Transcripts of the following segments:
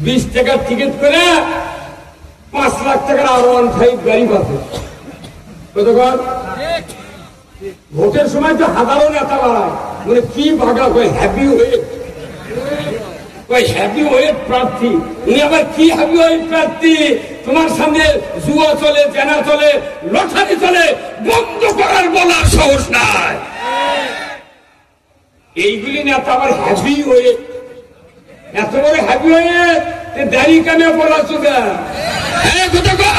20 টাকার টিকিট করে 5 লাখ টাকার R15 গাড়ি পাবে। কতক্ষণ ভোটের সময় তো হাজারো নেতা বাড়ায়, মানে কি ভাগা কয় হ্যাপি ওয়েট প্রার্থী। উনি আবার কি হ্যাপি ওয়েট প্রার্থী? তোমার সামনে জুয়া চলে, জেনা চলে, লটারি চলে, বন্ধ করার বলার সাহস নাই। এইগুলি নেতা আবার হ্যাপি ওয়েট, এত বড় হ্যাপি ওয়েট দাড়ি কামে বলা চুকা। হ্যাঁ কতক্ষণ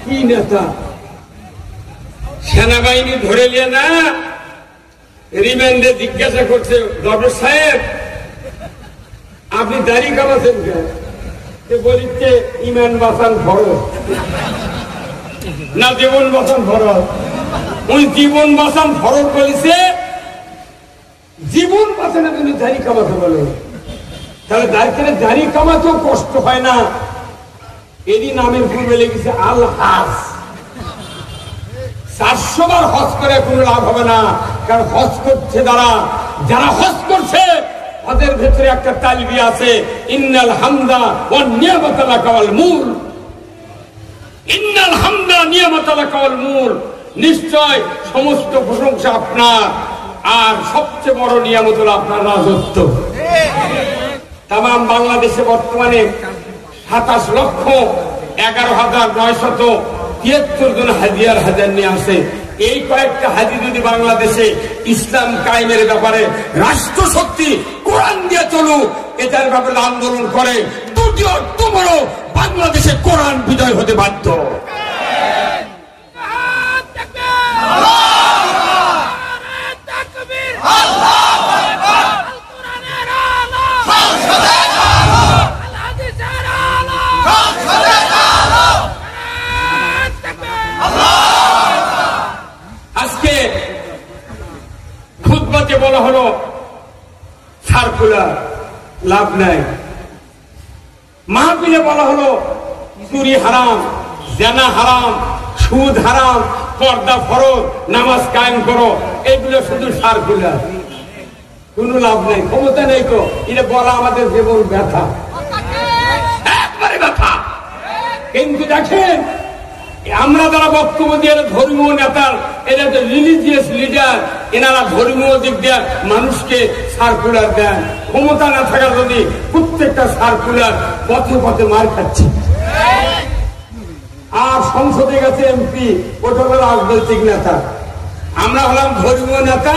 কি নেতা! সেনাবাহিনী ধরে নিয়ে না রিমান্ডে জিজ্ঞাসা করছে, ডক্টর সাহেব আপনি দাড়ি কামাচ্ছেন কেন? বলিচ্ছে ইমান বাঁচান ফরজ না জীবন বাঁচান ফরজ। ওই জীবন বাঁচান ফরজ বলেছে, জীবন বাঁচানো তুমি দাড়ি কামাতে বলো। তাহলে দাড়ি কামাতেও কষ্ট হয় না। এরই নামের পূর্বে লেগেছে আল হাজ। 400 বার হজ করে কোনো লাভ হবে না, কারণ হজ করছে যারা হজ করছে ওদের ভেতরে একটা তালবি আছে, ইন্নাল হামদা ওয়ান নিয়ামাতা লাকা ওয়াল মুল। ইন্নাল হামদা নিয়ামাতা লাকা ওয়াল মুল, নিশ্চয় সমস্ত প্রশংসা আপনার, আর সবচেয়ে বড় নিয়ামত হলো আপনার রাজত্ব। তাম বাংলাদেশে বর্তমানে 27,11,973 জন হাজিয়ার হাজার নিয়ে আসে। এই কয়েকটা হাজি যদি বাংলাদেশে ইসলাম কায়েমের ব্যাপারে রাষ্ট্রশক্তি কোরআন দিয়ে চলুক, এটার ব্যাপারে আন্দোলন করে, তোমারও বাংলাদেশে কোরআন বিজয় হতে বাধ্য। আজকে খুতবাতে বলা হলো সার্কুলার লাভ নাই, মাহফিলে বলা হলো চুরি হারাম, জানা হারাম, সুদ হারাম, পর্দা ফরজ, নামাজ কায়েম করো, এগুলো শুধু সার্কুলার, কোনো লাভ নেই, ক্ষমতা নেই। তো এটা বলা আমাদের জীবন ব্যথা, একবারে ব্যথা। কিন্তু দেখেন আমরা যারা বক্তব্য দিয়ে ধর্মীয় নেতার, এরা তো রিলিজিয়াস লিডার, এনারা ধর্মীয় দিক দিয়ে মানুষকে সার্কুলার দেন। ক্ষমতা না থাকার যদি প্রত্যেকটা সার্কুলার পথে পথে মার খাচ্ছে। আর সংসদে গেছে এমপি, ওটা হলো রাজনৈতিক নেতা। আমরা হলাম ধর্মীয় নেতা,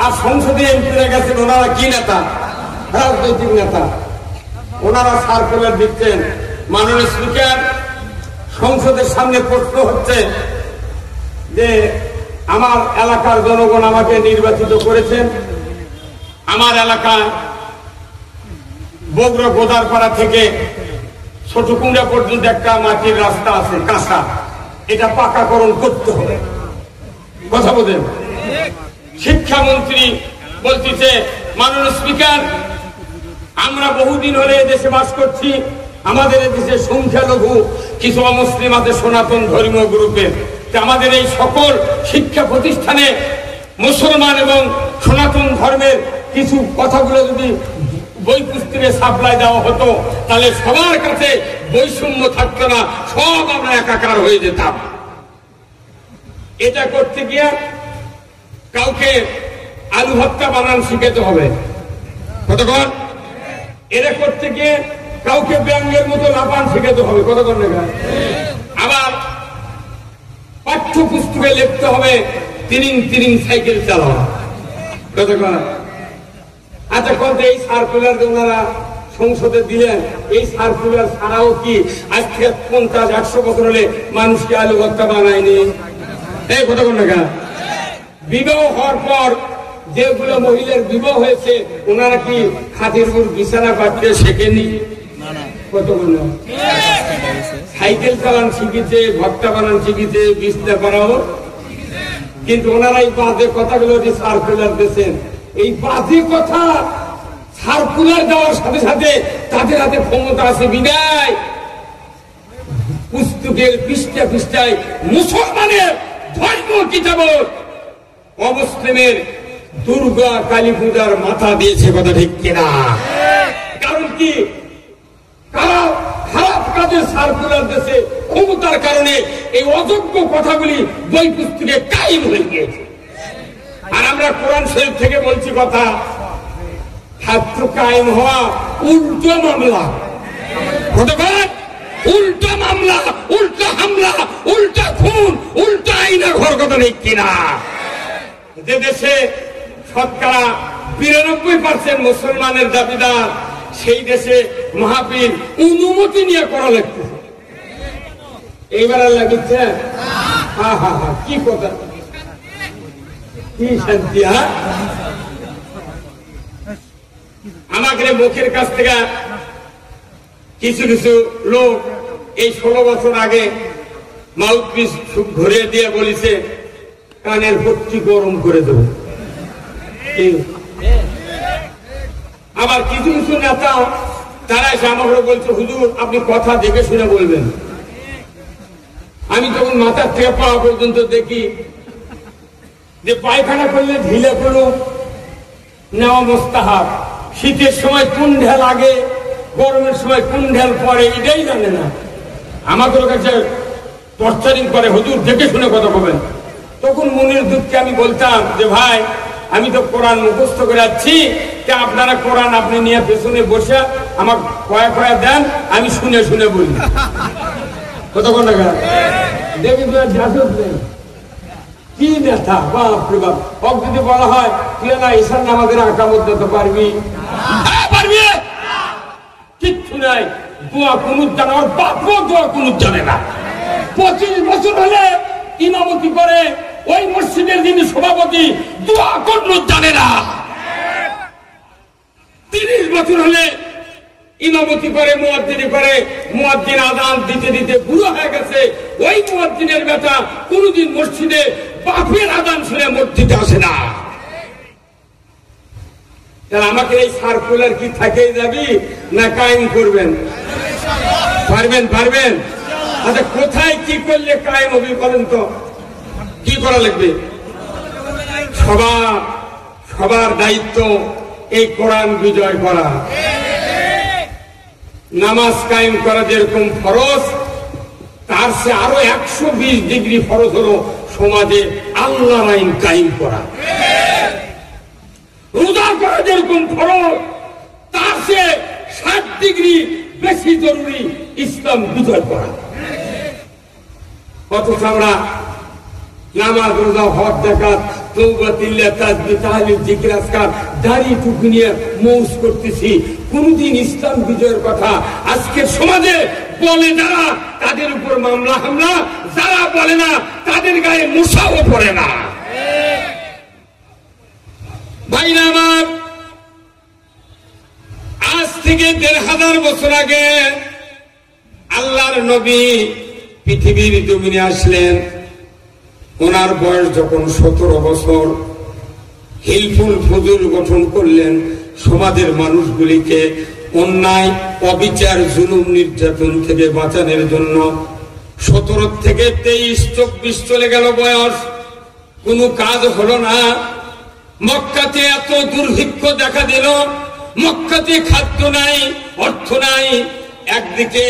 আর সংসদে এমপিরা গেছেন, ওনারা কি নেতা? রাজনৈতিক নেতা। ওনারা সার্কুলার দিচ্ছেন। মাননীয় স্পিকার, সংসদের সামনে প্রশ্ন হচ্ছে যে আমার এলাকার জনগণ আমাকে নির্বাচিত করেছেন, আমার এলাকায় বগুড়া গোদারপাড়া থেকে ছোটকুন্ডা পর্যন্ত একটা মাটির রাস্তা আছে কাঁচা, এটা পাকাকরণ করতে হবে। কথা বলেন। শিক্ষামন্ত্রী বলতেছে, মাননীয় স্পিকার আমরা বহুদিন হলে এদেশে বাস করছি, আমাদের এদেশে সংখ্যালঘু কিছু অমুসলিম আছে সনাতন ধর্মীয় গ্রুপের, আমাদের এই সকল শিক্ষা প্রতিষ্ঠানে মুসলমান এবং সনাতন ধর্মের কিছু কথাগুলো যদি বই পুস্তকে সাপ্লাই দেওয়া হতো, তাহলে সবার কাছে বৈষম্য থাকতো না, সব আমরা একাকার হয়ে যেতাম। এটা করতে গিয়ে কাউকে আলু ভর্তা বানান শিখাতে হবে, কতক্ষণ? এটা করতে গিয়ে কাউকে ব্যাঙ্গের মতো লাপান শেখাতে হবে, কতক্ষণ লেখা? আবার পাঠ্যপুস্তকে লিখতে হবে তিরিং তিরিং সাইকেল চালানো, কতক্ষণ? আচ্ছা কত এই সার্কুলার ওনারা সংসদে দিলেন, এই সার্কুলার ছাড়াও কি আজ থেকে 50-100 বছর হলে মানুষকে আলু ভর্তা বানায়নি? এই কতক্ষণ লেখা? বিবাহ হওয়ার পর যেগুলো মহিলার বিবাহ হয়েছে, ওনারা কি খাটের উপর বিছানা পাততে শেখেনি? কতক্ষণ? সাইকেল চালান শিখেছে, ভর্তা বানান শিখেছে, বিছনা করাও। কিন্তু ওনারা এই বাজে কথাগুলো যে সার্কুলার দিয়েছেন, এই বাজে কথা সার্কুলার দেওয়ার সাথে সাথে তাদের হাতে ক্ষমতা আছে বিদায় পুস্তকের পৃষ্ঠা পৃষ্ঠায় মুসলমানের ধর্ম কিতাব, অমুসলিমের দুর্গা কালী পূজার মাথা দিয়েছে, কথা ঠিক কিনা? কারণ কি, খারাপ কাজের সার্কুলার দেশে ক্ষমতার কারণে এই অযোগ্য কথাগুলি বই পুস্তকে কায়েম হয়ে গিয়েছে। আর আমরা কোরআন শরীফ থেকে বলছি কথা, ছাত্র কায়েম হওয়া উল্টো মামলা, উল্টা মামলা, উল্টা হামলা, উল্টা খুন, উল্টা আইনের ঘর, কথা নেই কিনা? যে দেশে শতকরা 92% মুসলমানের দাবিদার, সেই দেশে মাহফিল অনুমতি নিয়ে করা লাগতেছে। এইবার লাগিচ্ছে, হা হা হা, কি কথা, কি শান্তি। হ্যাঁ, আমাকে মুখের কাছ থেকে কিছু কিছু লোক এই 16 বছর আগে মাউথপিস ঘুরিয়ে দিয়ে বলেছে কানের পট্টি গরম করে দেব। আবার কিছু কিছু নেতা তারা এসে আমাকে বলছে, হুজুর আপনি কথা দেখে শুনে বলবেন। আমি যখন মাথার থেকে পা পর্যন্ত দেখি যে পায়খানা করলে ঢিলে করো নেওয়া মোস্তাহাব, শীতের সময় কোন ঢেল আগে, গরমের সময় কোন ঢেল পরে, এটাই জানে না। আমাদের কাছে টর্চারিং করে, হুজুর দেখে শুনে কথা বলবেন। তখন মনের দুঃখে আমি বলতাম যে ভাই, আমি তো কোরআন মুখস্থ করে যাচ্ছি, আপনারা কোরআন আপনি নিয়ে পেছনে বসে আমার কয়া কয়া দেন, আমি শুনে শুনে বলি। কতক্ষণ টাকা দেখি কি নেতা, বাপরে বাপ। হক যদি বলা হয় তুই না ঈশান নামাজের আঁকা মধ্যে তো পারবি, পারবি কিচ্ছু নাই। দোয়া কুনুত জানে, ওর বাপও দোয়া কুনুত জানে না। 25 বছর হলে ইমামতি করে ওই মসজিদের যিনি সভাপতি, দোয়া কুনুত জানে না। 30 বছর হলে ইমামতি করে, মুয়াজ্জিনি করে, মুয়াজ্জিন আযান দিতে দিতে বুড়ো হয়ে গেছে। ওই মুয়াজ্জিনের বেটা কোনদিন মসজিদে বাপের আযান শুনে মসজিদে আসে না। আমাকে এই সার্কুলার কি থাকেই যাবি না কায়েম করবেন? পারবেন, পারবেন? আচ্ছা, কোথায় কি করলে কায়েম হবে বলেন তো? কি করা লাগবে? সবার দায়িত্ব এই কোরআন বিজয় করা। নামাজ কায়েম করা যেরকম ফরজ, তার সে আরো 120 ডিগ্রি ফরজ হলো সমাজে আল্লাহর আইন কায়েম করা। রোজা করা যেরকম ফরজ, তার সে 60 ডিগ্রি বেশি জরুরি ইসলাম বিজয় করা। অথচ আমরা নামাজ, রোজা, হজ, যাকাত, তওবা, তিলাওয়াত, তাসবিহ, তাহলিল, জিকির, আজকার, দাড়ি টুপি নিয়ে মৌজ করতেছি। কোনদিন ইসলাম বিজয়ের কথা আজকের সমাজে বলে যারা, তাদের উপর মামলা হামলা, যারা বলে না তাদের গায়ে মুসাও পড়ে না। ভাইরা আমার, আজ থেকে 1500 বছর আগে আল্লাহর নবী পৃথিবীর জমিনে আসলেন। ওনার বয়স যখন 17 বছর, হিলফুল ফুজুল গঠন করলেন সমাজের মানুষগুলিকে অন্যায়, অবিচার, জুলুম, নির্যাতন থেকে বাঁচানোর জন্য। 17 থেকে 23-24 চলে গেল বয়স, কোনো কাজ হলো না। মক্কাতে এত দুর্ভিক্ষ দেখা দিল, মক্কাতে খাদ্য নাই, অর্থ নাই। একদিকে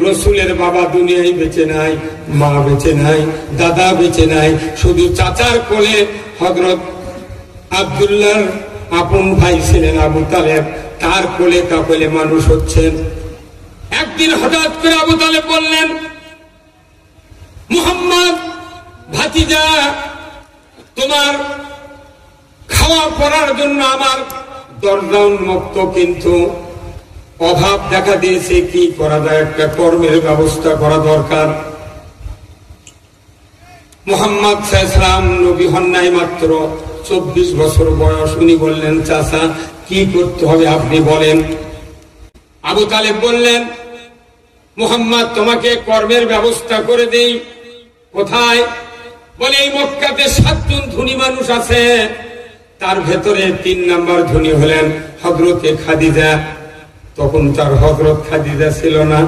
রসুলের বাবা দুনিয়ায় বেঁচে নাই, মা বেঁচে নাই, দাদা বেঁচে নাই, শুধু চাচার কোলে হযরত আব্দুল্লাহর আপন ভাই ছিলেন আবু তালেব, তার কোলে কাপলে মানুষ হচ্ছেন। একদিন হঠাৎ করে আবু তালেব বললেন, মুহাম্মদ ভাতিজা, তোমার খাওয়া পড়ার জন্য আমার দরজা উন্মুক্ত, কিন্তু অভাব দেখা দিয়েছে, কি করা যায়? একটা কর্মের ব্যবস্থা করা দরকার। মুহাম্মদ সাল্লাল্লাহু আলাইহি ওয়াসাল্লাম নবী হন নাই, মাত্র 24 বছর বয়স। উনি বললেন, চাচা কি করতে হবে আপনি বলেন। আবু তালেব বললেন, মুহাম্মদ তোমাকে কর্মের ব্যবস্থা করে দেই। কোথায়? বলে এই মক্কাতে 7 জন ধনী মানুষ আছে, তার ভেতরে 3 নাম্বার ধনী হলেন হযরতে খাদিজা। তখন তার হযরত খাদিজা ছিল না,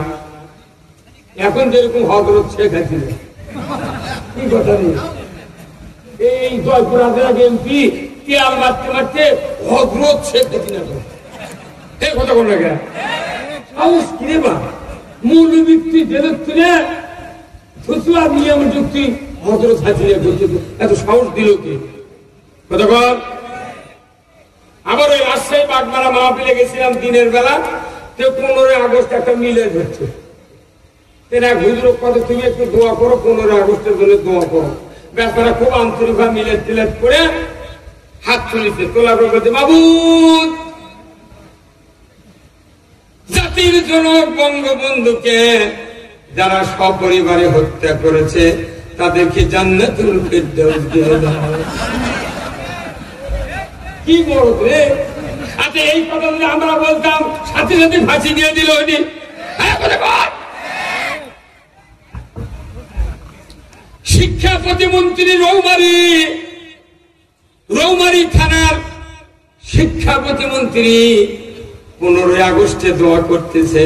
এখন যেরকম হযরত শেখ হাসিনা। কি কথা নেই, এই জয়পুর এমপি ইতিহাস মারতে মারতে হজরত শেখ হাসিনা এই কথা কোন লাগে সাহস কিনে বা মূল ব্যক্তি জেলের তুলে ফতুয়া নিয়ম যুক্তি হজরত হাসিনা করতে এত সাহস দিল কি কথা কর। আবার ওই রাজশাহী বাগমারা মাহফিলে গেছিলাম দিনের বেলা, 15 আগস্ট একটা মিলে হচ্ছে, হুজুর কত তুমি একটু দোয়া করো, 15 আগস্টের জন্য দোয়া করো। ব্যাপারা খুব আন্তরিক মিলেট টিলেট করে হাত তুলিছে, তোলা বলতে মাবুদ জাতির জনক বঙ্গবন্ধুকে যারা সপরিবারে হত্যা করেছে তাদেরকে জান্নাতুল ফেরদাউস দিয়ে দাও। কি বড় রে! আচ্ছা এই কথা যদি আমরা বলতাম সাথে সাথে ফাঁসি দিয়ে দিল। শিক্ষা প্রতিমন্ত্রী রৌমারী থানার শিক্ষা প্রতিমন্ত্রী 15 আগস্টে দোয়া করতেছে,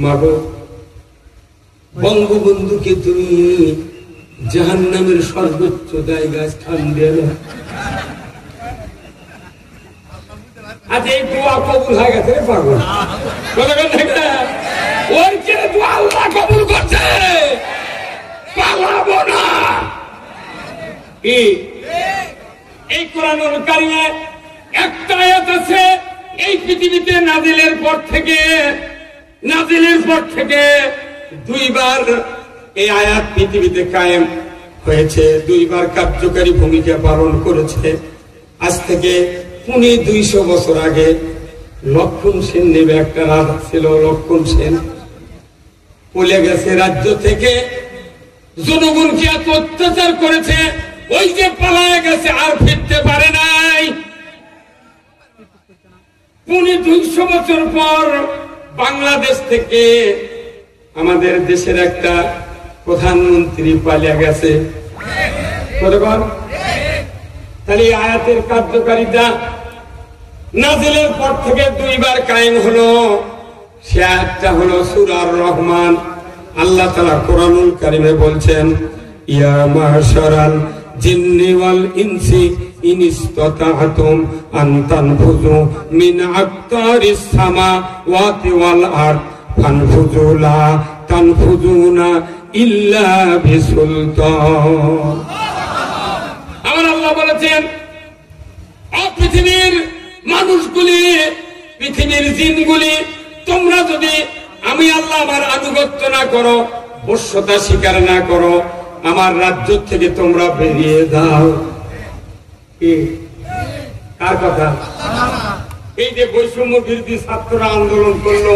মাগো বঙ্গবন্ধুকে তুমি জাহান্নামের সর্বোচ্চ জায়গায় স্থান দেন। আজ এই দোয়া কবুল হয়ে গেছে রে পাগল, ওর কে দোয়া আল্লাহ কবুল করছে, পালাবো না। এই কোরআনুল কারিমে একটা আয়াত আছে, এই পৃথিবীতে নাজিলের পর থেকে 2 বার এই আয়াত পৃথিবীতে কায়েম হয়েছে, 2 বার কার্যকারী ভূমিকা পালন করেছে। আজ থেকে 200 বছর আগে লক্ষণ সেন নেবে একটা রাজা ছিল, লক্ষণ সেন পলে গেছে রাজ্য থেকে, জনগণকে এত অত্যাচার করেছে, ওই যে পালায় গেছে আর ফিরতে পারে নাই। 200 বছর পর বাংলাদেশ থেকে আমাদের দেশের একটা প্রধানমন্ত্রী পালিয়ে গেছে। তাহলে আয়াতের কার্যকারিতা নাজিলের পর থেকে 2 বার কায়েম হলো। সে আয়াতটা হলো সূরা আর-রহমান। আল্লাহ তাআলা কোরআনুল কারীমে বলছেন, ইয়া মাশারাল জিন্নি ওয়াল ইনসি ইন ইসতাতা'তুম আন তানফুযু মিন আকতারিস সামাওয়াতি ওয়াল আরদ ফানফুযু লা তানফুযুনা ইল্লা বিসুলতান। আমার আল্লাহ বলেছেন, পৃথিবীর মানুষগুলি, পৃথিবীর জিনগুলি, তোমরা যদি আমি আল্লাহ আমার আনুগত্য না করো, বশ্যতা স্বীকার না করো, আমার রাজ্য থেকে তোমরা বেরিয়ে যাও। কার কথা? এই যে বৈষম্য বিরোধী ছাত্ররা আন্দোলন করলো,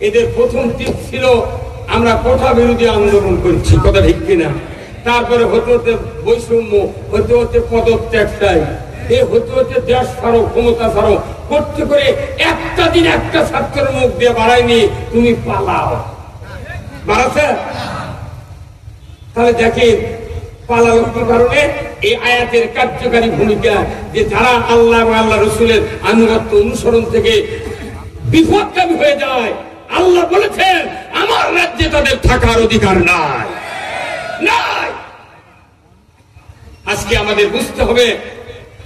এদের প্রথম টিপ ছিল আমরা কোঠা বিরোধী আন্দোলন করছি, কথা ঠিক কিনা? তারপরে হতে হতে বৈষম্য, হতে হতে পদত্যাগ চাই, হতে হতে দেশ ছাড়ো, ক্ষমতা ছাড়ো করতে করে একটা দিন একটা ছাত্রের মুখ দিয়ে বাড়ায়নি, তুমি পালাও। বাড়াচ্ছে? তাহলে দেখেন পালাও কি কারণে? এই আয়াতের কার্যকারী ভূমিকা, যে যারা আল্লাহ এবং আল্লাহ রসুলের আনুগত্য অনুসরণ থেকে বিপদগামী হয়ে যায়, আল্লাহ বলেছেন আমার রাজ্যে তাদের থাকার অধিকার নাই। আজকে আমাদের বুঝতে হবে,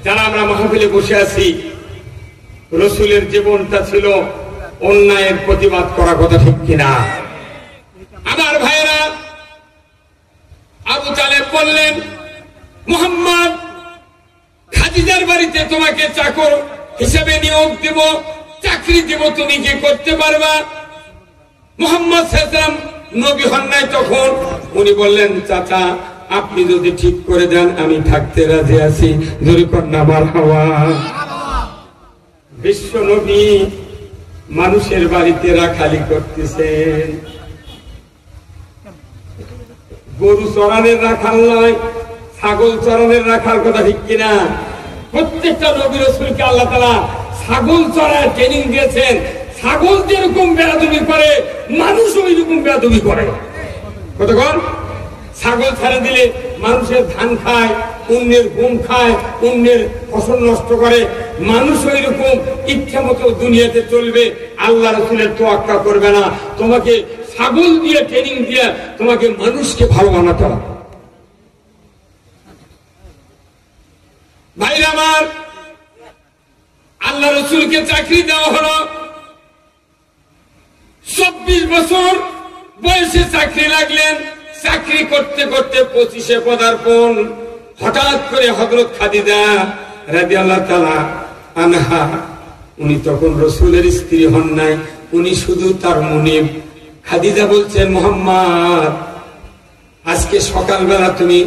যারা আমরা মাহফিলে বসে আছি, রসুলের জীবনটা ছিল অন্যায়ের প্রতিবাদ করা, কথা ঠিক কিনা? আমার ভাইয়েরা, আবু তালেব বললেন, মুহাম্মদ খাদিজার বাড়িতে তোমাকে চাকর হিসেবে নিয়োগ দেব, চাকরি দেব, তুমি কি করতে পারবা? মুহাম্মদ সাল্লাল্লাহু আলাইহি ওয়াসাল্লাম নবী হন নাই তখন। উনি বললেন, চাচা আপনি যদি ঠিক করে দেন আমি থাকতে রাজি আছি। জোরে কন্যা মারহাবা। বিশ্ব নবী মানুষের বাড়িতে রাখালি করতেছেন, গরু চড়ানের রাখাল নয়, ছাগল চড়ানের রাখাল, কথা ঠিক কিনা? প্রত্যেকটা নবী রাসূলকে আল্লাহ তাআলা ছাগল চড়ার ট্রেনিং দিয়েছেন। ছাগল যেরকম বেয়াদবি করে, মানুষ ওই রকম বেয়াদবি করে। কতক্ষণ? ছাগল ছেড়ে দিলে মানুষের ধান খায়, অন্যের গম খায়, অন্যের ফসল নষ্ট করে। মানুষ ওই রকম ইচ্ছা মতো দুনিয়াতে চলবে, আল্লাহ রাসূলের তোয়াক্কা করবে না। তোমাকে ছাগল দিয়ে ট্রেনিং দিয়ে তোমাকে মানুষকে ভালো বানাতে হবে। ভাইরা আমার, আল্লাহ রসুলকে চাকরি দেওয়া হলো। 24 বছর বয়সে চাকরি লাগলেন। চাকরি করতে করতে 25-এ পদার্পণ। হঠাৎ করে হযরত খাদিজা রাদিয়াল্লাহু তাআলা আনহা, উনি তখন রসুলের স্ত্রী হন নাই, উনি শুধু তার মুনিব। খাদিজা বলছেন, মুহাম্মদ, আজকে সকালবেলা তুমি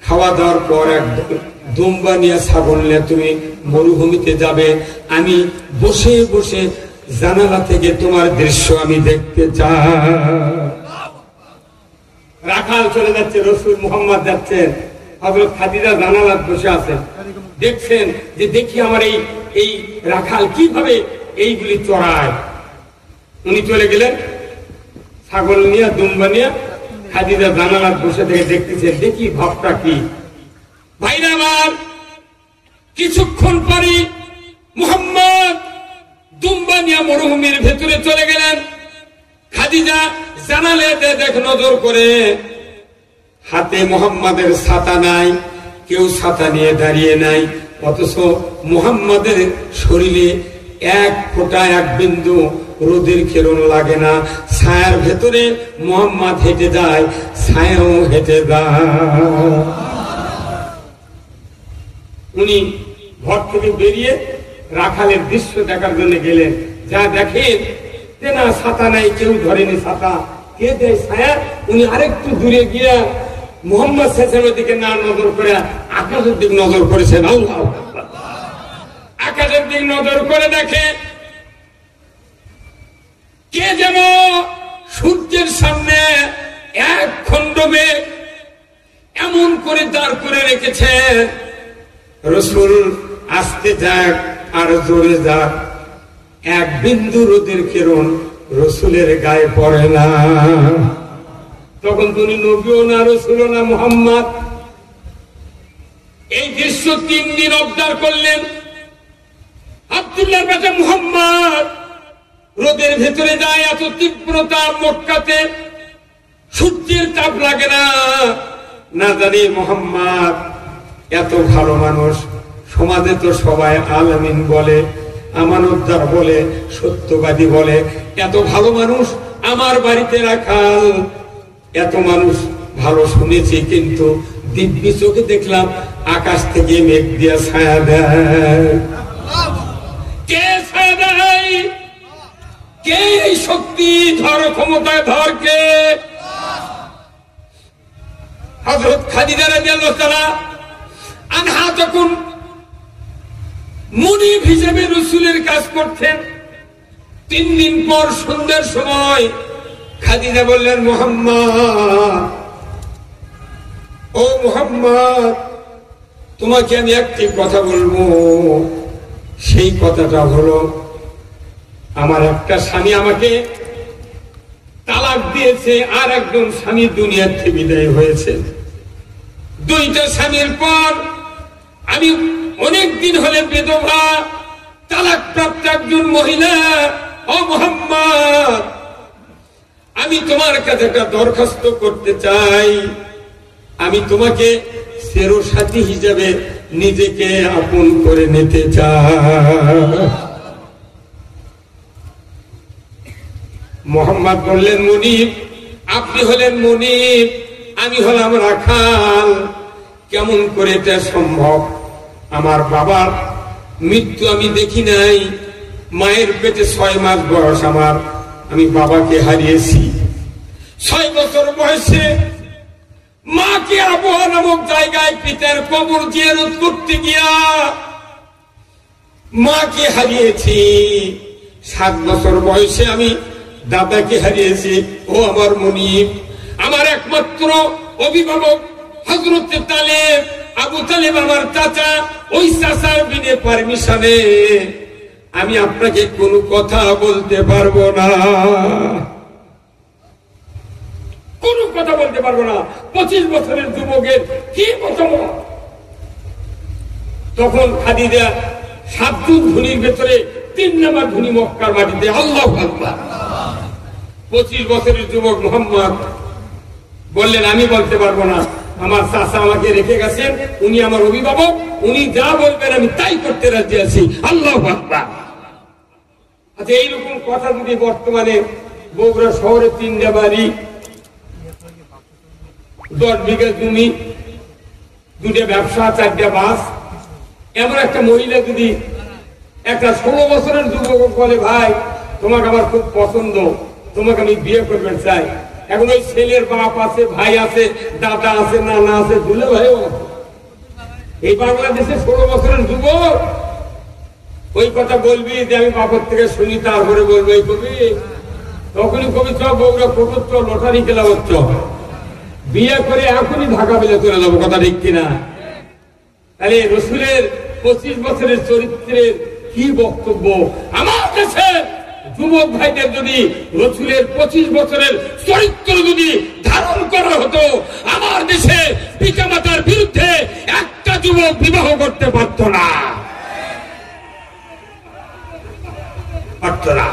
খাওয়া দাওয়ার পর একদম দুম্বা নিয়ে ছাগল নিয়ে তুমি মরুভূমিতে যাবে। আমি বসে বসে জানালা থেকে তোমার দৃশ্য আমি দেখতে চাই। রাখাল চলে যাচ্ছে, রসুল মুহাম্মদ যাচ্ছেন, হযরত খাদিজা জানালায় বসে আছেন, দেখছেন যে দেখি আমার এই রাখাল কিভাবে এইগুলি চড়ায়। উনি চলে গেলেন ছাগল নিয়ে দুম্বা নিয়ে, খাদিজা জানালায় বসে থেকে দেখতেছেন, দেখি ভাবটা কি। ভাইরা আমার, কিছুক্ষণ পরে মুহাম্মদ দুম্বা নিয়ে মরুভূমির ভেতরে চলে গেলেন। খাদিজা জানালে দেখ নজর করে, হাতে মুহাম্মাদের ছাতা নাই, কেউ ছাতা নিয়ে দাঁড়িয়ে নাই, অথচ মুহাম্মাদের শরীরে এক ফোঁটা এক বিন্দু রোদের কিরণ লাগে না। ছায়ার ভেতরে মুহাম্মদ হেঁটে যায়, ছায়াও হেঁটে যায়। উনি ঘর থেকে বেরিয়ে রাখালের দৃশ্য দেখার জন্য গেলেন। যা দেখেন যে না, ছাতা নাই, কেউ ধরেনি ছাতা, কে দেয় ছায়া। উনি আরেকটু দূরে গিয়া মুহাম্মদ সাল্লাল্লাহু দিকে না নজর করে আকাশের দিক নজর করেছেন। আল্লাহু আকবার। আকাশের দিক নজর করে দেখে কে যেন সূর্যের সামনে এক খণ্ড মেঘ এমন করে দাঁড় করে রেখেছে। রসুল আসতে যাক আর জোরে যাক, এক বিন্দু রোদের কিরণ রসুলের গায়ে পড়ে না। তখন তুমি নবীও না, রসুলও না, মুহাম্মদ। এই দৃশ্য 3 দিন অবজার্ভ করলেন। আব্দুল্লাহর বেটা মুহাম্মদ রোদের ভেতরে যায়, এত তীব্রতা, মক্কাতে সূর্যের তাপ লাগে না। না জানি মুহাম্মদ এত ভালো মানুষ, সমাজে তো সবাই আলামিন বলে, আমানতদার বলে, সত্যবাদী বলে, এত ভালো মানুষ আমার বাড়িতে রাখাল। এত মানুষ ভালো শুনেছি, কিন্তু দিব্যি চোখে দেখলাম আকাশ থেকে মেঘ দিয়া ছায়া দেয়। কে ছায়া দেয়? কে এই শক্তি ধর, ক্ষমতায় ধর কে? হযরত খাদিজা রাদিয়াল্লাহু তাআলা আনহা তখন মুনিব হিসেবে রসুলের কাজ করতেন। 3 দিন পর সন্ধ্যার সময় খাদিজা বললেন, মুহাম্মদ, ও মুহাম্মদ, তোমাকে আমি একটি কথা বলবো। সেই কথাটা হলো, আমার একটা স্বামী আমাকে তালাক দিয়েছে, আর একজন স্বামী দুনিয়ার থেকে বিদায় হয়েছে। 2টা স্বামীর পর আমি অনেক দিন হলে বিধবা, তালাক প্রাপ্ত একজন মহিলা। ও মুহাম্মদ, আমি তোমার কাছে একটা দরখাস্ত করতে চাই। আমি তোমাকে চিরসাথী হিসেবে নিজেকে আপন করে নিতে চাই। মুহাম্মদ বললেন, মুনিব, আপনি হলেন মুনিব, আমি হলাম রাখাল। কেমন করে এটা সম্ভব? আমার বাবার মৃত্যু আমি দেখি নাই, মায়ের পেটে 6 মাস বয়স আমার, আমি বাবাকে হারিয়েছি। 6 বছর বয়সে মাকে আবহাওয়া নামক জায়গায় পিতার কবর জিয়ারত করতে গিয়া মাকে হারিয়েছি। 7 বছর বয়সে আমি দাদাকে হারিয়েছি। ও আমার মুনিব, আমার একমাত্র অভিভাবক হযরত তালেব, আবু তালেব আমার চাচা, ওই চাচার বিনে পারমিশনে আমি আপনাকে কোনো কথা বলতে পারবো না, কোনো কথা বলতে পারবো না। 25 বছরের যুবকের কি কথা? তখন খাদিজা 7 ধনীর ভেতরে 3 নম্বর ধনী মক্কার মাটিতে। আল্লাহু আকবার। 25 বছরের যুবক মুহাম্মদ বললেন, আমি বলতে পারবো না। আমার চাচা আমাকে রেখে গেছেন, উনি আমার অভিভাবক, উনি যা বলবেন আমি তাই করতে রাজি আছি। আল্লাহু আকবার। আচ্ছা, এইরকম কথা যদি বর্তমানে বগুড়া শহরে 3টা বাড়ি, 10 বিঘা জমি, 2টা ব্যবসা, 4টা বাস, এমন একটা মহিলা যদি একটা 16 বছরের যুবক বলে, ভাই তোমাকে আমার খুব পছন্দ, তোমাকে আমি বিয়ে করতে চাই, এখন ওই ছেলের বাপ আছে, ভাই আছে, দাদা আছে, নানা আছে, দুলে ভাইও আছে, এই বাংলাদেশে 16 বছরের যুবক ওই কথা বলবি যে আমি বাপের থেকে শুনি, তারপরে বলবো এই কবি, তখনই কবি চ বগুড়া প্রভুত্ব লটারি খেলা হচ্ছ, বিয়ে করে এখনই ঢাকা বেলে চলে যাবো, কথা ঠিক কিনা? তাহলে রসুলের 25 বছরের চরিত্রের কি বক্তব্য? আমার কাছে যুবক ভাইদের যদি রসুলের 25 বছরের চরিত্র যদি ধারণ করা হতো, আমার দেশে পিতামাতার বিরুদ্ধে একটা যুবক বিবাহ করতে পারত না, পারত না।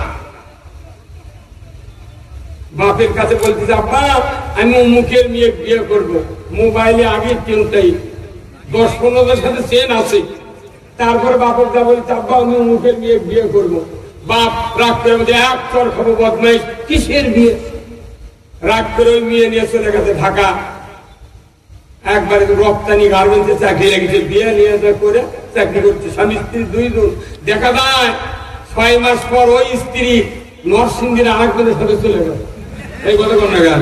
বাপের কাছে বলতেছে, আব্বা আমি অমুকের মেয়ে বিয়ে করবো, মোবাইলে আগে চিন্তাই 10-15 সাথে চেন আছে, তারপরে বাপের যা বলছে, আব্বা আমি অমুকের মেয়ে বিয়ে করবো, বাপ রাগ করে মধ্যে এক চর খাবো, বদমাইশ, কিসের বিয়ে? রাগ করে ওই মেয়ে নিয়ে চলে গেছে ঢাকা, একবারে রপ্তানি গার্মেন্টসে চাকরি লেগেছে, বিয়ে নিয়ে করে চাকরি করছে, স্বামী স্ত্রী 2 জন। দেখা যায় 6 মাস পর ওই স্ত্রী নরসিংদীর আরেকজনের সাথে চলে গেল। এই কথা কোন গেল?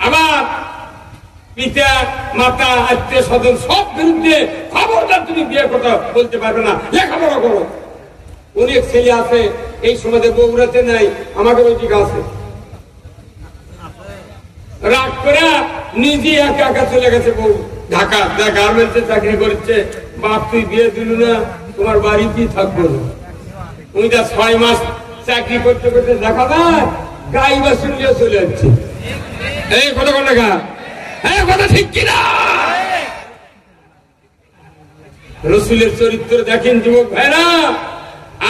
আবার পিতা মাতা আত্মীয় স্বজন সব বিরুদ্ধে, খবরদার তুমি বিয়ে কথা বলতে পারবে না, লেখাপড়া করো। অনেক ছেলে আছে এই সমাজে, বগুড়াতে নাই, আমাদের ওইদিকে আছে, রাগ করে নিজে একা একা চলে গেছে বউ ঢাকা, গার্মেন্টসে চাকরি করছে। বাপ তুই বিয়ে দিল না, তোমার বাড়ি কি থাকবো না? উনি 6 মাস চাকরি করতে করতে দেখা যায় গাই বাসন নিয়ে চলে যাচ্ছে। এই কথা কোন টাকা? হ্যাঁ, কথা ঠিক কিনা? রসুলের চরিত্র দেখেন যুবক ভাইরা,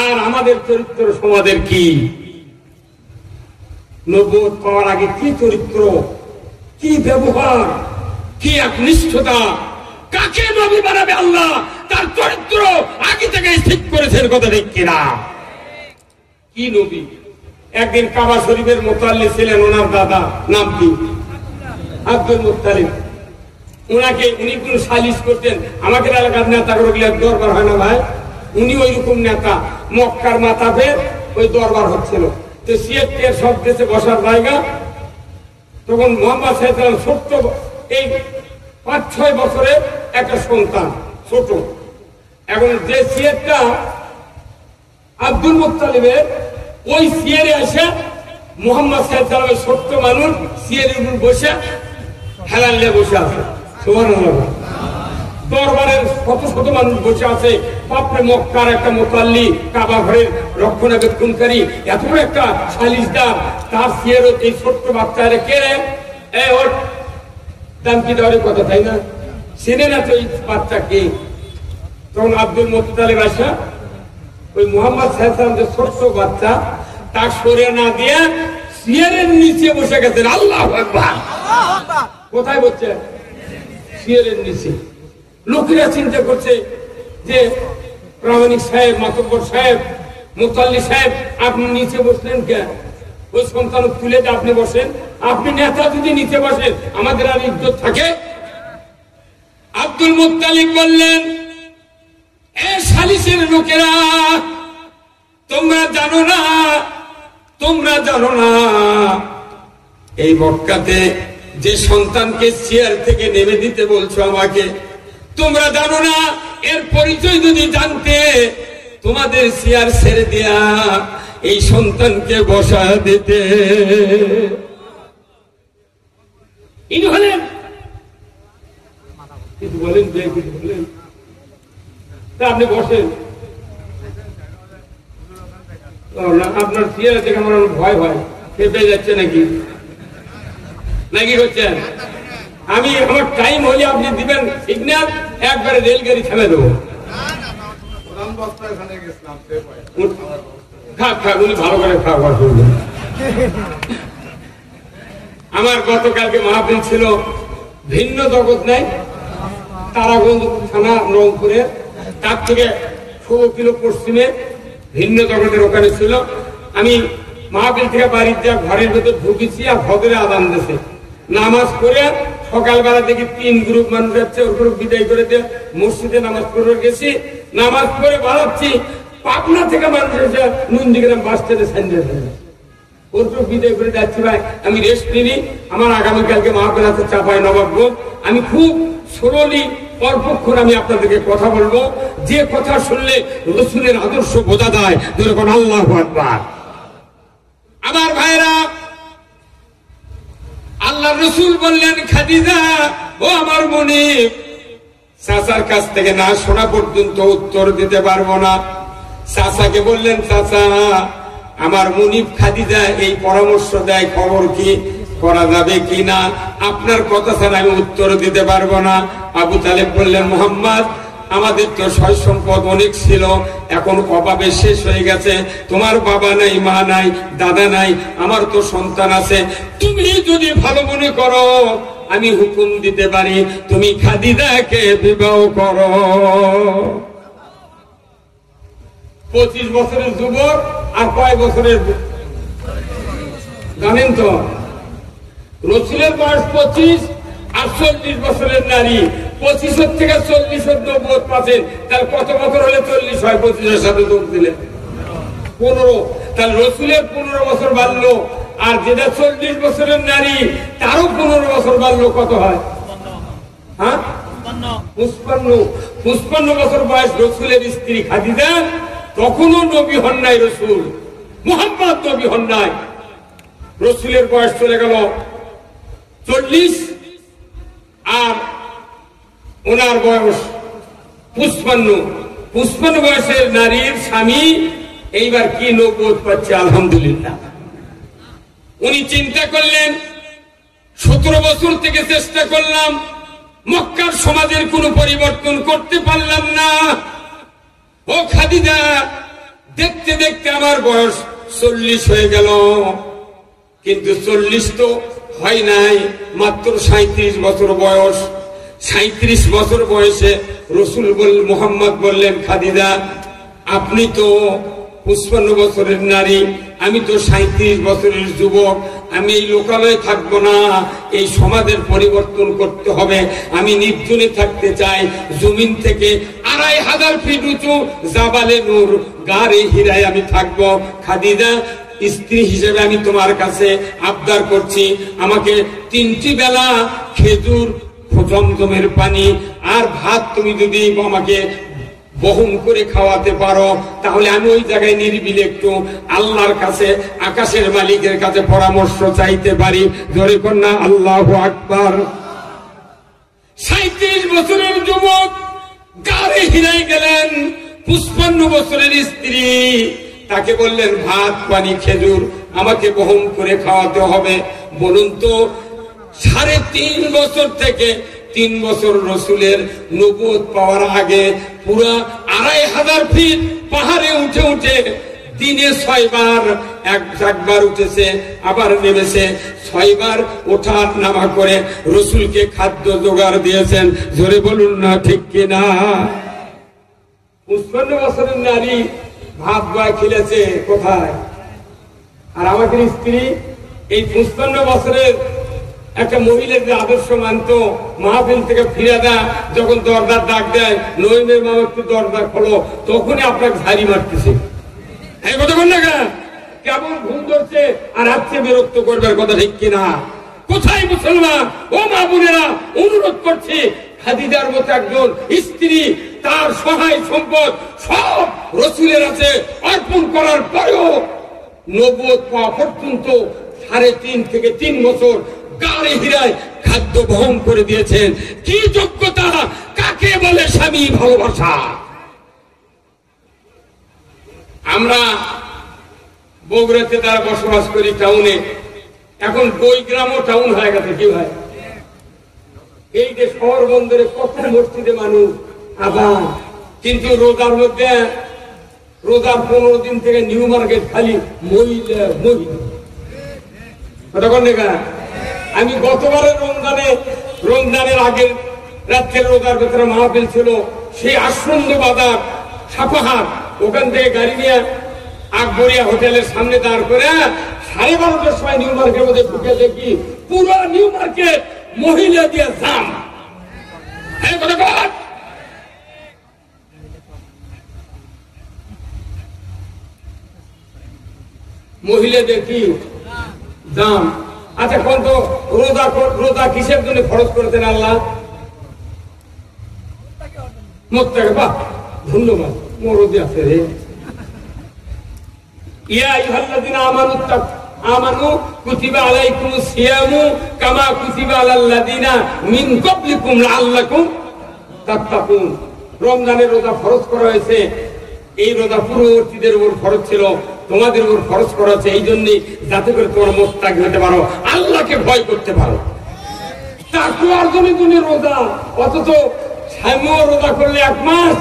আর আমাদের চরিত্র সমাজের কি? নবুয়ত পাওয়ার আগে কি চরিত্র, কি ব্যবহার, কি একনিষ্ঠতা, কাকে নবী বানাবে আল্লাহ তার চরিত্র আগে থেকে ঠিক করেছেন, কথা ঠিক কিনা? কি নবী? একদিন কাবা শরীফের মুতাল্লি ছিলেন, ওনার দাদা নাম কি? Abdul Muttalib. উনি কোন সালিশ করতেন, আমাদের এলাকার নেতা করে দরবার হয় না ভাই, উনি ওই রকম নেতা। মক্কার মাথাতে ওই দরবার হচ্ছিল, তো সিয়েটের সব দেশে বসার জায়গা। তখন মোহাম্মদ সাল্লাল্লাহু আলাইহি ওয়াসাল্লাম ছোট্ট, এই 5-6 বছরের একটা সন্তান, ছোট। এখন যে সিয়েটটা আব্দুল মুত্তালিবের, ওই সিয়ারে এসে মোহাম্মদ সাল্লাল্লাহু আলাইহি ওয়াসাল্লাম ছোট্ট মানুষ সিয়ারের উপর বসে হেলান নিয়ে বসে আছে। সুবহানাল্লাহ। দরবারের শত শত মানুষ বসে আছে, বাপরে মক্কার একটা মুতাল্লি, কাবা ঘরের রক্ষণাবেক্ষণকারী, এত বড় একটা সালিশদার, তার সিয়ার এই ছোট্ট বাচ্চারে কে রে? ওর দাম কি দেওয়ার কথা, তাই না? চেনে না তো এই বাচ্চাকে। তখন আব্দুল মুত্তালিব আসা ওই মোহাম্মদ সাল্লাল্লাহু আলাইহি ওয়াসাল্লাম ছোট্ট বাচ্চা, তার সরে না দিয়ে সিয়ারের নিচে বসে গেছেন। আল্লাহু আকবার। কোথায় বসছে? সিয়ারের নিচে। লোকেরা চিন্তা করছে যে প্রামাণিক সাহেব, মাতব্বর সাহেব, মুতাল্লি সাহেব, আপনি নিচে বসলেন কেন? ওই সন্তান তুলে যে আপনি বসেন, আপনি নেতা যদি নিচে বসেন আমাদের আর ইজ্জত থাকে? আব্দুল মুত্তালিব বললেন, এ সালিসের লোকেরা, তোমরা জানো না এই মক্কাতে যে সন্তানকে চেয়ার থেকে নেমে দিতে বলছো আমাকে, তোমরা জানো না এর পরিচয় যদি জানতে তোমাদের চেয়ার ছেড়ে দেয়া এই সন্তানকে বসা দিতে। ইনি হলেন, কিছু বলেন, কিছু বলেন, তা আপনি বসেন। আপনার চেয়ার থেকে আমার ভয় ভয় খেপে যাচ্ছে নাকি করছেন? আমি আমার টাইম হলে আপনি দিবেন সিগন্যাল, একবারে রেলগাড়ি থেমে দেবো। খাক উনি ভালো করে খাওয়া করবেন। আমার গতকালকে মাহফিল ছিল ভিন্ন জগৎ নাই, তারাগঞ্জ থানা রংপুরের, তার থেকে 16 কিলো পশ্চিমে ভিন্ন জগতের ওখানে ছিল। আমি মাহফিল থেকে বাড়ির যা ঘরের ভেতর ঢুকেছি, আর ফজরে আযান দিয়েছে, নামাজ পড়ে সকালবেলা দেখি 3 গ্রুপ মানুষ যাচ্ছে, ওর গ্রুপ বিদায় করে দিয়ে মসজিদে নামাজ পড়ে গেছি। নামাজ পড়ে বাড়াচ্ছি, পাবনা থেকে মানুষ এসে নন্দীগ্রাম বাস স্ট্যান্ডে সাইন্ডে ওর গ্রুপ বিদায় করে যাচ্ছি। ভাই আমি রেস্ট নিই, আমার আগামীকালকে মাহফিল আছে চাপায় নবাবগঞ্জ। আমি খুব সরলি অল্পক্ষণ আমি আপনাদেরকে কথা বলবো, যে কথা শুনলে রাসূলের আদর্শ বোঝা যায়। যেরকম আল্লাহু আকবার। আমার ভাইরা, আল্লাহ রাসূল বললেন, খাদিজা ও আমার মুনিব, চাচার কাছ থেকে না শোনা পর্যন্ত উত্তর দিতে পারবো না। চাচাকে বললেন, চাচা আমার মুনিব খাদিজা এই পরামর্শ দেয়, খবর কি করা যাবে কি না, আপনার কথা ছাড়া আমি উত্তর দিতে পারবো না। আবু তালেব বললেন, মুহাম্মদ আমাদের তো সয় সম্পদ অনেক ছিল, এখন অভাবে শেষ হয়ে গেছে, তোমার বাবা নাই, মা নাই, দাদা নাই, আমার তো সন্তান আছে, তুমি যদি ভালো মনে করো আমি হুকুম দিতে পারি, তুমি খাদিজাকে বিবাহ করো। 25 বছরের যুবক আর কয় বছরের জানেন তো? রাসূলের বয়স 25 আর 40 বছরের নারী। 25 থেকে 40 নবুয়ত পাচ্ছেন, তার কত বছর হলে 40 হয়? 25-এর সাথে যোগ দিলে 15। তাহলে রাসূলের 15 বছর বাড়লো, আর যেটা 40 বছরের নারী তারও 15 বছর বাড়লো, কত হয়? হ্যাঁ, 55 বছর বয়স রাসূলের স্ত্রী খাদিজা। তখনও নবী হন নাই রাসূল, মুহাম্মদ নবী হন নাই। রাসূলের বয়স চলে গেল 40, আর ওনার বয়স 55 বয়সের নারীর স্বামী এইবার কি নবুয়ত পাচ্ছে, আলহামদুলিল্লাহ। উনি চিন্তা করলেন, 17 বছর থেকে চেষ্টা করলাম, মক্কার সমাজের কোনো পরিবর্তন করতে পারলাম না। ও খাদিজা, দেখতে দেখতে আমার বয়স 40 হয়ে গেল, কিন্তু 40 তো হয় নাই, মাত্র 37 বছর বয়স। 37 বছর বয়সে রাসূল মুহাম্মদ বললেন, খাদিজা আপনি তো 55 বছরের নারী, আমি তো 37 বছরের যুবক, আমি এই লোকালয়ে থাকবো না, এই সমাজের পরিবর্তন করতে হবে, আমি নির্জনে থাকতে চাই। জমিন থেকে 2500 ফিট উঁচু জাবালে নূর গারে হীরায় আমি থাকবো। খাদিজা স্ত্রী হিসেবে আমি তোমার কাছে আবদার করছি, আমাকে 3টি বেলা খেজুর, জমজমের পানি আর ভাত তুমি যদি আমাকে বহন করে খাওয়াতে পারো, তাহলে আমি ওই জায়গায় নিরিবিলি একটু আল্লাহর কাছে, আকাশের মালিকের কাছে পরামর্শ চাইতে পারি। জোরে কন্যা আল্লাহু আকবার। 37 বছরের যুবক গাড়ি হিরায় গেলেন, 55 বছরের স্ত্রী তাকে বললেন, ভাত পানি খেজুর আমাকে বহন করে খাওয়াতে হবে। বলুন তো, 3.5 বছর থেকে 3 বছর রাসূলের নবুয়ত পাওয়ার আগে পুরা 2500 ফিট পাহাড়ে উঠে উঠে দিনে 6 বার, একবার উঠেছে আবার নেমেছে, 6 বার ওঠা নামা করে রাসূলকে খাদ্য জোগাড় দিয়েছেন। জোরে বলুন না ঠিক কিনা? 55 বছরের নারী ভাত বয় খেলেছে কোথায়? আর আমাদের স্ত্রী এই 55 বছরের একটা মহিলার যে আদর্শ মানতো, মাহফিল থেকে ফিরে দেয়, যখন দরজার ডাক দেয়, নইমের মামা একটু দরজা খোলো, তখনই আপনাকে ঝাড়ি মারতেছে। এই কথা বল না, কেমন ঘুম ধরছে আর আজকে বিরক্ত করবার কথা, ঠিক কিনা? কোথায় মুসলমান? ও মা বোনেরা, অনুরোধ করছি, খাদিজার মতো একজন স্ত্রী তার সহায় সম্পদ সব রাসূলের আছে অর্পণ করার পরেও নবুয়ত পাওয়া পর্যন্ত 3.5 থেকে 3 বছর গাড়ি হীরায় খাদ্য বহন করে দিয়েছেন। কি যোগ্যতা? কাকে বলে স্বামী ভালোবাসা? আমরা বগুড়াতে যারা বসবাস করি টাউনে, এখন বৈগ্রামও টাউন হয়ে গেছে। কি ভাই, এই যে শহর বন্দরে কত মসজিদে মানুষ আবার, কিন্তু রোজার মধ্যে, রোজার 15 দিন থেকে নিউ মার্কেট খালি মহিলা। আমি গতবারের রমজানের আগের রাত্রের রোজার ভেতরে মাহফিল ছিল, সেই আশ্রন্দ বাজার সাপাহাট, ওখান থেকে গাড়ি নিয়ে আকবরিয়া হোটেলের সামনে দাঁড় করে 12:30টার সময় নিউ মার্কেটের মধ্যে ঢুকে দেখি পুরো নিউ মার্কেট মহিলা দিয়ে জাম। মহিলাদের কি দাম? আচ্ছা কোন তো রোজা কিসের জন্য খরচ করেছেন আল্লাহ? মোত্তাকে। বাহ, ধন্যবাদ, মরদি আছে রে। ইয়া আইয়ুহাল্লাযীনা আমানু কুতিবা আলাইকুমুস সিয়ামু কামা কুতিবা আলাল লাযীনা মিন ক্বাবলিকুম লাআল্লাকুম তাত্তাকুন। রমজানের রোজা ফরজ করা হয়েছে, এই রোজা পূর্ববর্তীদের উপর ফরজ ছিল, তোমাদের উপর ফরজ করা হচ্ছে এই জন্য যাতে করে তোমরা মুত্তাকি হতে পারো, আল্লাহকে ভয় করতে পারো। তাকওয়া অর্জনের জন্য রোজা। অথচ স্বামীও রোজা করলে 1 মাস,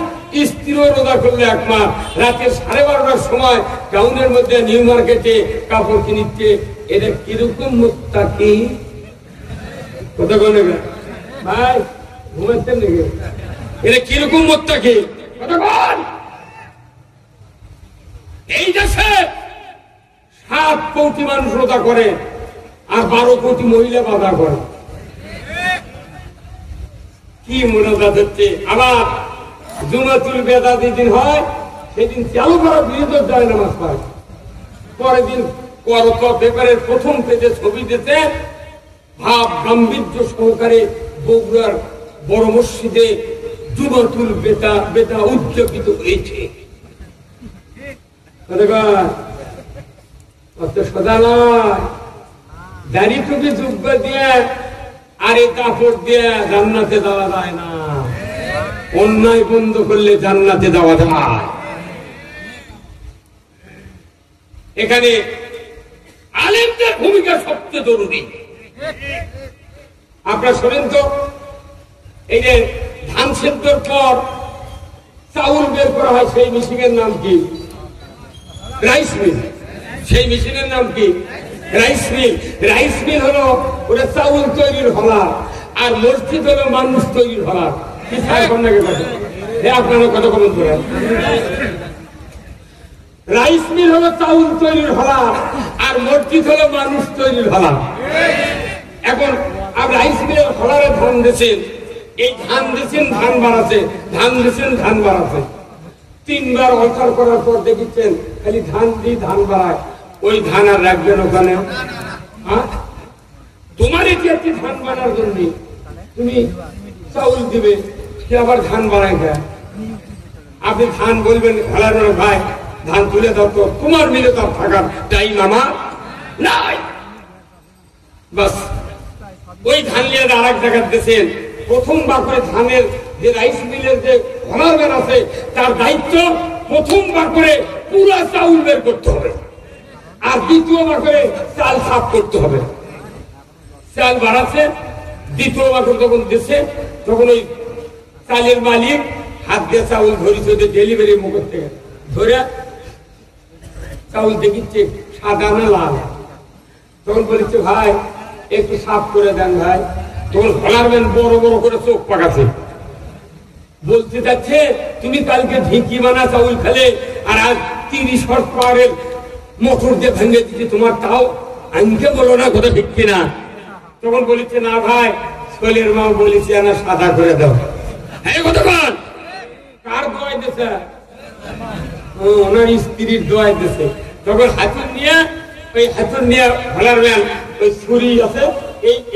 স্ত্রীও রোজা করলে 1 মাস। রাতে 12:30টার সময় টাউনের মধ্যে নিউ মার্কেটে কাপড় কিনতে, এটা কিরকম মুত্তাকি? কথা বলে ভাই, ঘুমাচ্ছেন নাকি? এটা কিরকম মুত্তাকি? কথা বল। এই দেশে 7 কোটি মানুষ রোজা করে আর 12 কোটি মহিলা বাধা করে। কি মোনাজাত হচ্ছে। আবার জুমাতুল বেদা যেদিন হয় সেদিন চালু করা বিরোধ যায় নামাজ পড়ে। পরের দিন করত পেপারের প্রথম পেজে ছবি দিতে ভাব গাম্ভীর্য সহকারে বগুড়ার বড় মসজিদে জুমাতুল বেদা উদযাপিত হয়েছে। সদা নয়, দাড়ি টুপি যোগ্য দিয়ে আর এই কাপড় দিয়ে জান্নাতে যাওয়া যায় না। অন্যায় বন্ধ করলে জান্নাতে যাওয়া যায়। এখানে আলেমদের ভূমিকা সবচেয়ে জরুরি। আপনারা শোনেন তো, এই যে ধান সেদ্ধর পর চাউল বের করা হয়, সেই মেশিনের নাম কি? Rice mill. সেই মেশিনের নাম কি? রাইস মিল। রাইস মিল হলো ওটা চাউল তৈরির হলা, আর মসজিদ হলো মানুষ তৈরির হলা। কি আপনারা কত কমেন্ট করেন? রাইস মিল হলো চাউল তৈরির হলা, আর মসজিদ হলো মানুষ তৈরির হলা। এখন আপনি রাইস মিলের হলারে ধান দিয়েছেন, এই ধান দিয়েছেন ধান বাড়াচ্ছে, ধান দিয়েছেন ধান বাড়াচ্ছে। 3 বার অল্টার করার পর দেখেছেন খালি ধান দিয়ে ধান বাড়ায়। ওই ধান আর রাখবেন ওখানে? তোমার এটি একটি ধান বানার জন্য তুমি চাউল দিবে, সে আবার ধান বাড়ায় দেয়। আপনি ধান বলবেন ভাড়ার ভাই ধান তুলে দাও, তো তোমার মিলে তার থাকার টাইম আমার নাই। বাস ওই ধান নিয়ে আর এক জায়গায় দিয়েছেন। প্রথম বাকরে ধানের যে রাইস মিলের যে অনারম্যান আছে, তার দায়িত্ব প্রথম বাকরে পুরা চাউল বের করতে হবে, আর দ্বিতীয় বাকরে চাল সাফ করতে হবে। চাল বাড়াচ্ছে, দ্বিতীয় বাকর যখন দিচ্ছে তখন ওই চালের মালিক হাত দিয়ে চাউল ধরেছে, ডেলিভারি মুখের থেকে ধরে চাউল দেখিচ্ছে সাদা না লাল। তখন বলেছে ভাই একটু সাফ করে দেন ভাই। তখন হলারম্যান বড় বড় করে চোখ পাকাছে, বলতে যাচ্ছে তুমি কালকে ঢিকি বানা চাউল খেলে আর আজ 30 হর্স পাওয়ারের মোটর দিয়ে ভেঙে দিচ্ছে তোমার, তাও আইনকে বলো না কথা ঠিক কিনা? তখন বলেছে না ভাই, ছেলের মা বলেছে না সাদা করে দাও। হ্যাঁ কতক্ষণ কার দোয়াই দিছে? ওনার স্ত্রীর দোয়াই দিছে। তখন হাতুর নিয়ে হলারম্যান ওই ছুরি আছে,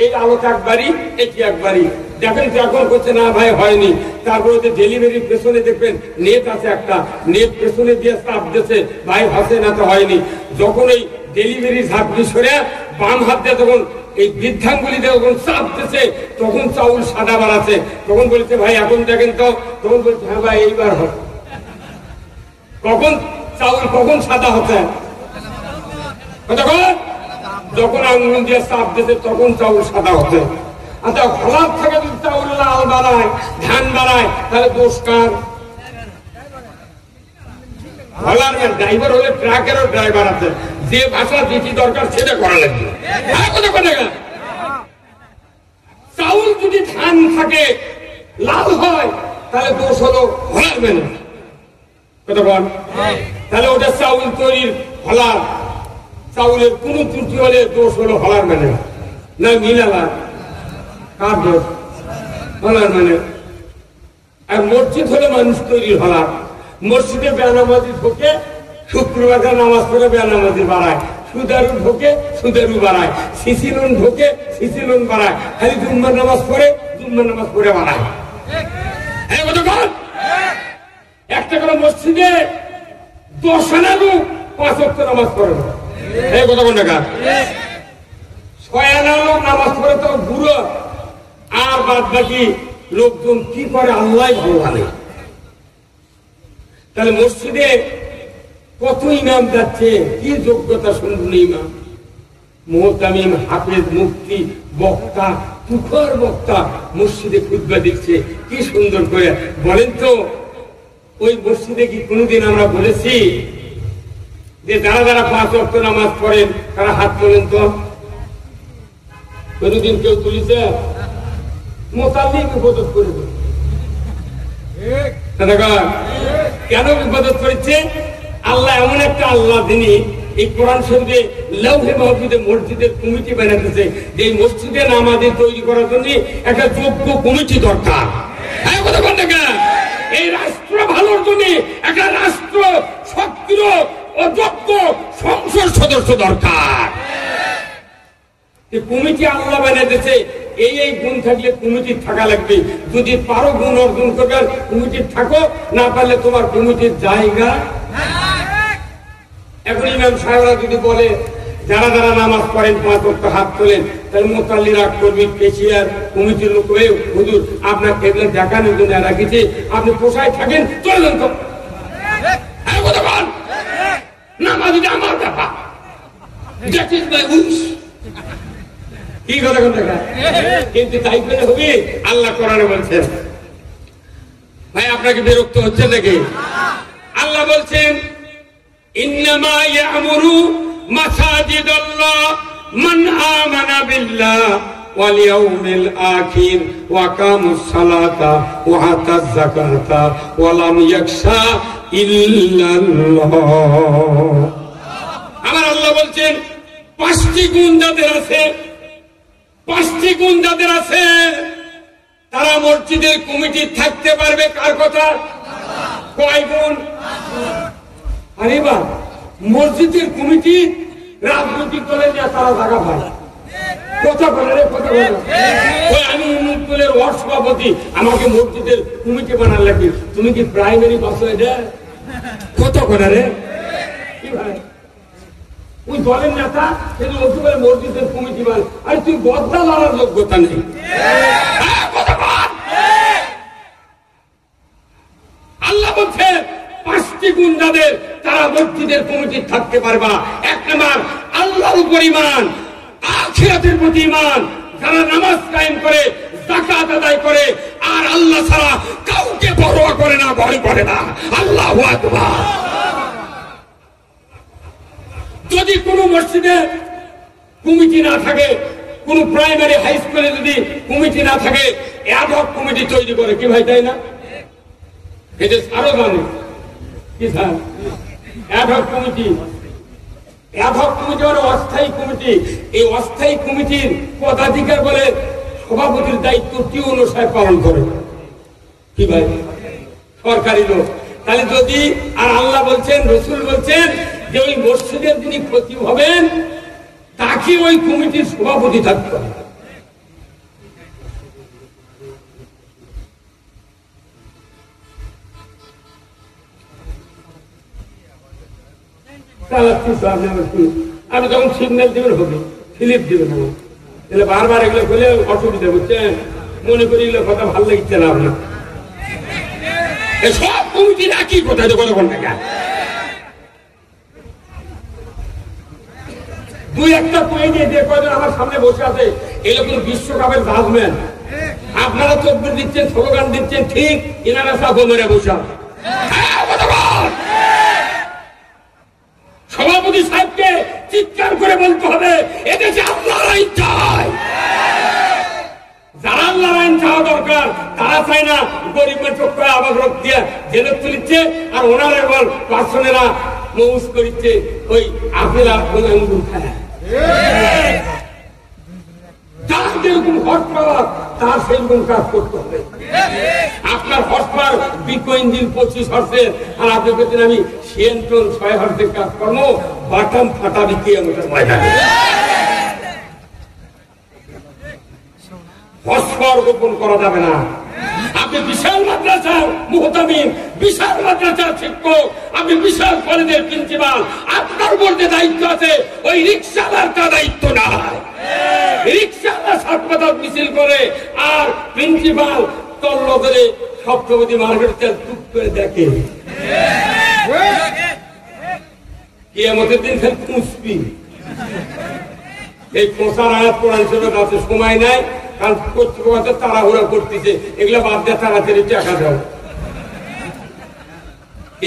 এই আলোটা একবারই, এটি একবারই দেখেন এখন করছে না ভাই হয়নি। তারপরে ডেলিভারি পেছনে দেখবেন নেট আছে একটা, নেট পেছনে দিয়ে চাপ দিয়েছে ভাই হচ্ছে না তো হয়নি। যখন ওই ডেলিভারি ঝাঁপনি সরে বাম হাত দিয়ে তখন এই বৃদ্ধাঙ্গুলি দিয়ে যখন চাপ দিয়েছে তখন চাউল সাদা বাড়াচ্ছে। তখন বলছে ভাই এখন দেখেন তো, তখন বলছে হ্যাঁ ভাই এইবার হবে। কখন চাউল কখন সাদা হচ্ছে? যখন আঙুল দিয়ে চাপ দিয়েছে তখন চাউল সাদা হচ্ছে। আচ্ছা হলার থেকে যদি চাউল লাল বাড়ায়, ধান বাড়ায়, তাহলে দোষ কার? হলার ড্রাইভার হলে ট্রাকেরও ড্রাইভার আছে, যে ভাষা যেটি দরকার সেটা করা লাগবে। ধান থাকে লাল হয় তাহলে দোষ হলো হলার মেনে, কথা বল। তাহলে ওটা চাউল তৈরির হলার, চাউলের কোন ত্রুটি হলে দোষ হলো হলার মেনে, না মিলালা কার দোষ? হলার মানে। আর মসজিদ হলে মানুষ তৈরির হলার। মসজিদে বেনামাজি ঢোকে, শুক্রবার নামাজ পড়ে বেনামাজি বাড়ায়, সুদারু ঢোকে সুদারু বাড়ায়, সিসিলুন ঢোকে সিসিলুন বাড়ায়, খালি জুম্মার নামাজ পড়ে জুম্মার নামাজ পড়ে বাড়ায়। একটা করে মসজিদে 10 আনা লোক 5 ওয়াক্ত নামাজ পড়ে না, এই কথা কোন টাকা? 6 আনা লোক নামাজ পড়ে তো বুড়ো, আর বাদ বাকি লোকজন কি করে আল্লাহ ভালো জানে। তাহলে মসজিদে কত ইমাম যাচ্ছে, কি যোগ্যতা সম্পন্ন ইমাম, মুহতামিম, হাফেজ, মুফতি, বক্তা, তুখর বক্তা মসজিদে খুতবা দিচ্ছে কি সুন্দর করে। বলেন তো ওই মসজিদে কি কোনোদিন আমরা বলেছি যে যারা যারা 5 ওয়াক্ত নামাজ পড়েন তারা হাত তোলেন? তো কোনোদিন কেউ তুলিছে? মোতাল্লিক ইবাদত করে দেয়। কেন ইবাদত করেছে? আল্লাহ এমন একটা আল্লাহ, তিনি এই কোরআন শরীফে লৌহে মাহফুজে মসজিদের কমিটি বানাতেছে, যে এই মসজিদে নামাজে তৈরি করার জন্য একটা যোগ্য কমিটি দরকার। এই রাষ্ট্র ভালোর জন্য একটা রাষ্ট্র সক্রিয় ও যোগ্য সংসদ সদস্য দরকার। কমিটি আল্লাহ বানাতেছে, এই গুণ থাকলে কমিটির থাকা লাগবে। যদি পারো গুণ অর্জন করবে কমিটির থাকো, না পারলে তোমার কমিটির জায়গা। এখন ইমাম সাহেবরা যদি বলে যারা যারা নামাজ পড়েন 5 ওয়াক্ত হাত তোলেন, তাহলে মোতাল্লিরা, কর্মী, কেশিয়ার, কমিটির লোক হয়ে হুজুর আপনার কেবলা দেখানোর জন্য রাখিছে, আপনি পোষায় থাকেন, চলে যান তো। নামাজ আমার ব্যাপার, কি কথা দেখা। কিন্তু তাই করে হবে? আল্লাহ কোরআনে বলছেন। ভাই আপনাকে বিরক্ত হচ্ছে নাকি? আল্লাহ বলছেন ইন্নামা ইয়ামুরু মাসাজিদাল্লাহ মান আমানা বিল্লাহ ওয়াল ইয়াউমিল আখির ওয়া কামাস সালাতা ওয়া আতাজ যাকাতা ওয়া লাম ইয়াখশা ইল্লাল্লাহ। আমার আল্লাহ বলছেন 5টি গুণ যাদের আছে, 5টি গুণ যাদের আছে তারা মসজিদের কমিটি থাকতে পারবে। কার কথা? কয় গুণ? আরে বা মসজিদের কমিটি রাজনৈতিক দলের নিয়ে তারা জায়গা পায়। কথা বলে রে, কথা বলে। ওই আমি উন্নত দলের ওয়ার্ড সভাপতি, আমাকে মসজিদের কমিটি বানার লাগবে। তুমি কি প্রাইমারি পাস হয়ে যায়? কত করে রে? কি ভাই ওই দলের নেতা কিন্তু মসজিদের কমিটি বান, আর তুই বদলা লড়ার যোগ্যতা নেই। আল্লাহ বলছে 5টি গুণ যাদের, তারা মসজিদের কমিটি থাকতে পারবা। 1 নাম্বার আল্লাহর উপর ঈমান, আখিরাতের প্রতি ঈমান, যারা নামাজ কায়েম করে, যাকাত আদায় করে, আর আল্লাহ ছাড়া কাউকে পরোয়া করে না, ভয় করে না। আল্লাহু আকবার। যদি কোন মসজিদে কমিটি না থাকে, কোন প্রাইমারি হাই স্কুলে যদি কমিটি না থাকে, অ্যাডহক কমিটি তৈরি করে। কি ভাই, তাই না? এটা আরো জানে কি sir? Ad hoc committee, ad hoc committee মানে অস্থায়ী কমিটি। এই অস্থায়ী কমিটির পদাধিকার বলে সভাপতির দায়িত্ব টিউন সাহেব পালন করে। কি ভাই? সরকারি লোক। তাহলে যদি, আর আল্লাহ বলছেন, রসুল বলছেন যে ওই মসজিদের যিনি খতিব হবেন তাকে ওই কমিটির সভাপতি থাকতে হবে। আপনি যখন সিগন্যাল দিবেন হবে, স্লিপ দিবেন, তাহলে বারবার এগুলো বলে অসুবিধা বুঝছেন। মনে করি এগুলো কথা ভালো লাগছে না আপনার। সব কমিটির একই কথা, কতক্ষণ টাকা 2-1টা কয়ে দিয়ে যে কয়জন আমার সামনে বসে আছে, এরকম বিশ্বকাপের ব্যাটসম্যান। আপনারা চোখ দিচ্ছেন, স্লোগান দিচ্ছেন, ঠিক এনারা সব মেরে বসা। সভাপতি সাহেবকে চিৎকার করে বলতে হবে এদেশে আল্লাহরাই চায়। যারা আল্লাহর আইন চাওয়া দরকার। তারা চায় না গরিবের চোখে আবার রোগ দিয়ে জেলে তুলিচ্ছে, আর ওনারা বল পার্সনেরা মৌজ করিচ্ছে ওই আপেল আর আঙ্গুর খায়। যার যেরকম হর্স পাওয়ার তার সেরকম কাজ করতে হবে। আপনার হর্স পাওয়ার বিকো ইঞ্জিন 25 হর্সের, আর আপনি বলছেন আমি সিএনটন 6 হর্সের কাজ করবো, বাটাম ফাটা বিক্রি আমাদের ময়দানে। হর্স পাওয়ার গোপন করা যাবে না। আপনি বিশাল মাদ্রাসার মুহতামিম, বিশাল মাদ্রাসার শিক্ষক, আপনি বিশাল কলেজের প্রিন্সিপাল, আপনার উপর যে দায়িত্ব আছে ওই রিক্সাওয়ালার তা দায়িত্ব নাই। রিক্সাওয়ালা সাতপাতার মিছিল করে আর প্রিন্সিপাল তল্ল করে সপ্তপতি মার্কেটে টুক করে দেখে। কিয়ামতের দিন ফের পুষবি এই কোষার আয়াত কোরআন শরীফের কাছে সময় নাই, কারণ কর্তৃপক্ষ তাড়াহুড়া করতেছে, এগুলো বাদ দিয়ে তাড়াতাড়ি টাকা দাও।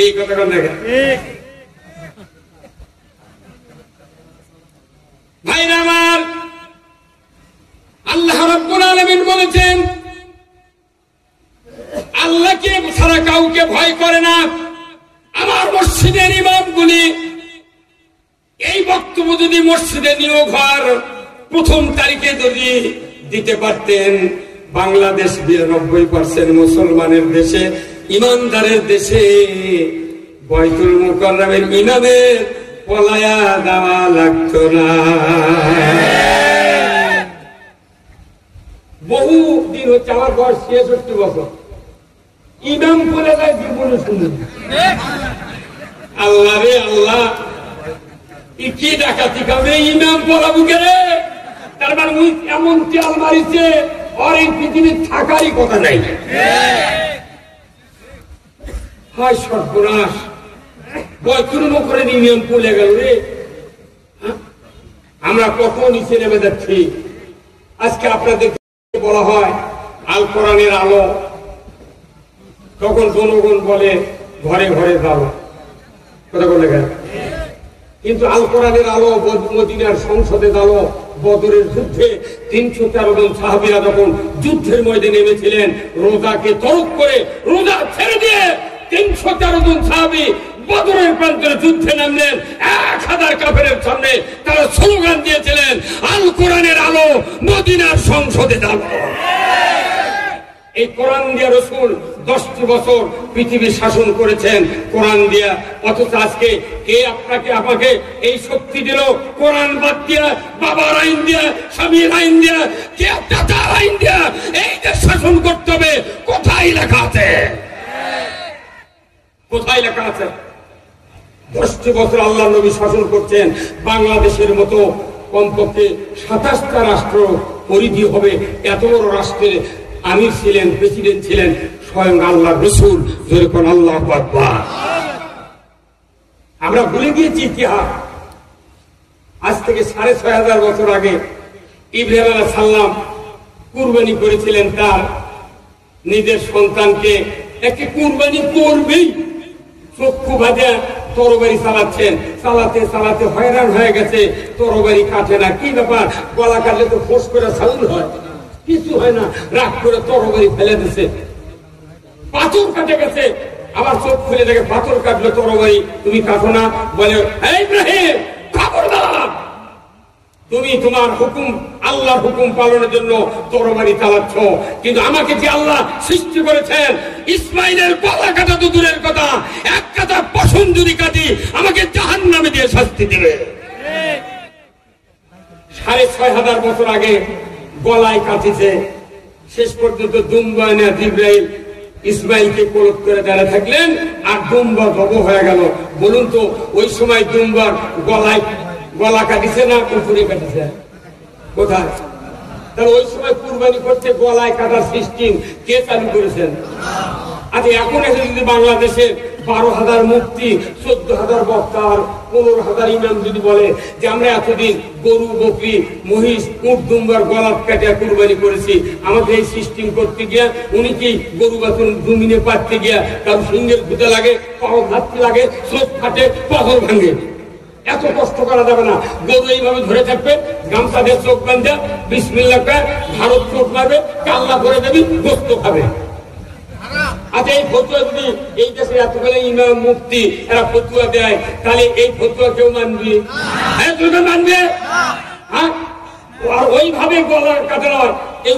এই কথা দেখেন ভাইরা আমার, আল্লাহ রাব্বুল আলামিন বলেছেন আল্লাহকে ছাড়া কাউকে ভয় করে না। আমার মসজিদের ইমামগুলি এই বক্তব্য যদি মসজিদে নিয়োগ হওয়ার 1ম তারিখে যদি দিতে পারতেন, বাংলাদেশ 92% মুসলমানের দেশে, ইমানদারের দেশে, বাইতুল মুকাররমের ইমামের পলায়া দেওয়া লাগতো না। বহু দিন হচ্ছে, আমার বয়স 66 বছর, ইমাম বলে যায় জীবনে শুনুন। আল্লাহ রে আল্লাহ, কি ডাকাতি খাবে ইমাম পড়াবো রে? তার মানে এমন চাল মারিছে আর এই পৃথিবীর থাকারই কথা নাই। হায় সর্বনাশ, বয়কুর করে ইমাম পড়ে গেল রে। আমরা কত নিচে নেমে যাচ্ছি। আজকে আপনাদের বলা হয় আল কোরআনের আলো, তখন জনগণ বলে ঘরে ঘরে যাবো, কথা বলে গেল। কিন্তু আল কোরআনের আলো, মদিনার সংসদে আলো, বদরের যুদ্ধে 313 জন সাহাবীরা যখন যুদ্ধের ময়দানে নেমেছিলেন, রোজাকে তরক করে রোজা ছেড়ে দিয়ে 313 জন সাহাবী বদরের প্রান্তরে যুদ্ধে নামলেন। 1000 কাফেরের সামনে তারা স্লোগান দিয়েছিলেন আল কোরআনের আলো, মদিনার সংসদে আলো। এই কোরআন দিয়া রাসূল 10টি বছর পৃথিবী শাসন করেছেন কোরআন দিয়া। অথচ আজকে কে আপনাকে আমাকে এই শক্তি দিল? কোরআন বাদ দিয়া, বাবার আইন দিয়া, স্বামীর আইন দিয়া, কে দাদার আইন দিয়া এই দেশ শাসন করতে হবে। কোথায় লেখা আছে? কোথায় লেখা আছে? 10টি বছর আল্লাহ নবী শাসন করছেন। বাংলাদেশের মতো কমপক্ষে 27টা রাষ্ট্র পরিধি হবে, এত বড় রাষ্ট্রের আমির ছিলেন, প্রেসিডেন্ট ছিলেন স্বয়ং আল্লাহ রাসূল। যেরকম আল্লাহু আকবার। আমরা ভুলে গিয়েছি ইতিহাস। আজ থেকে 6500 বছর আগে ইব্রাহিম আলাইহিস সালাম কুরবানি করেছিলেন তার নিজের সন্তানকে। একে কুরবানি করবেই, চক্ষু বাঁধা তরবারি চালাচ্ছেন, চালাতে চালাতে হয়রান হয়ে গেছে, তরবারি কাটে না। কি ব্যাপার? গলা কাটলে তো ফোঁস করে সাউন্ড হয়, কিছু হয় না। রাগ করে তরবারি ফেলে দিছে, পাথর কাটে গেছে। আবার চোখ খুলে দেখে পাথর কাটলো, তরবারি তুমি কাটো না। বলে ইব্রাহিম, খবরদার, তুমি তোমার হুকুম, আল্লাহর হুকুম পালনের জন্য তরবারি চালাচ্ছ, কিন্তু আমাকে যে আল্লাহ সৃষ্টি করেছেন, ইসমাইলের গলা কাটা তো দূরের কথা, এক কাটা পশম যদি কাটি আমাকে জাহান্নামে দিয়ে শাস্তি দিবে। 6500 বছর আগে গলায় কাটিছে। শেষ পর্যন্ত দুম্বা এনে জিবরাইল ইসমাইলকে কোলক করে দাঁড়িয়ে থাকলেন, আর দুম্বা জব হয়ে গেল। বলুন তো ওই সময় দুম্বার গলায় গলা কাটিছে না উপরে কাটিছে? কোথায়? তাহলে ওই সময় কুরবানি করতে গলায় কাটার সিস্টেম কে চালু করেছেন? আচ্ছা, এখন এসে যদি বাংলাদেশের 12,000 মুফতি, 14,000 বক্তা, 15,000 ইমাম যদি বলে যে আমরা এতদিন গরু, বকরি, মহিষ, উট, দুম্বার গলা কাটিয়া কুরবানি করেছি, আমাদের এই সিস্টেম করতে গিয়া উনি কি গরু বাছুর জমিনে পাততে গিয়া কারো সিংহের গুঁতে লাগে, পাও ঘাটতে লাগে, চোখ ফাটে, পাথর ভাঙে, এত কষ্ট করা যাবে না। গরু এইভাবে ধরে থাকবে, গামছা দিয়ে চোখ বাঁধে বিসমিল্লাহ করে ভারত চোখ মারবে, কাল্লা করে দেবি, গোস্ত খাবে। আচ্ছা, এই ফতুয়া যদি এই দেশে এতগুলো ইমাম মুফতি এরা ফতুয়া দেয়, তাহলে এই ফতুয়া কেউ মানবি? হ্যাঁ, তোকে মানবে? হ্যাঁ, আর ওইভাবে গলার কাটে নয়, এই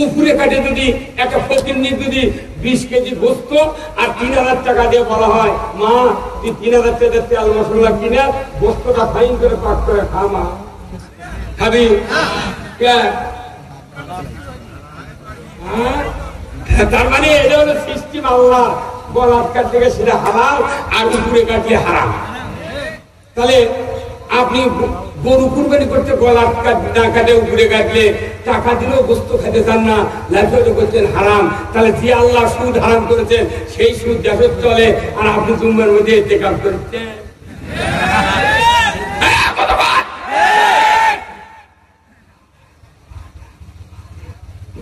উপরে কাটে যদি একটা ফকির নিয়ে যদি 20 কেজি গোস্ত আর 3000 টাকা দিয়ে বলা হয়, মা তুই 3000 টাকা তেল মশলা কিনে গোস্তটা ফাইন করে পাক করে খা, মা খাবি? তার মানে এটা হলো সিস্টেম আল্লাহ, গলার কাটলে সেটা হারাম আর উপরে কাটলে হারাম। তাহলে আপনি গরু কুরবানি করতে গলার না কাটে উপরে কাটলে টাকা দিলেও গোস্ত খেতে চান না, লাইফে করছেন হারাম। তাহলে যে আল্লাহ সুদ হারাম করেছেন সেই সুদ দেশের চলে, আর আপনি জুম্মার মধ্যে এতে কাজ করছেন।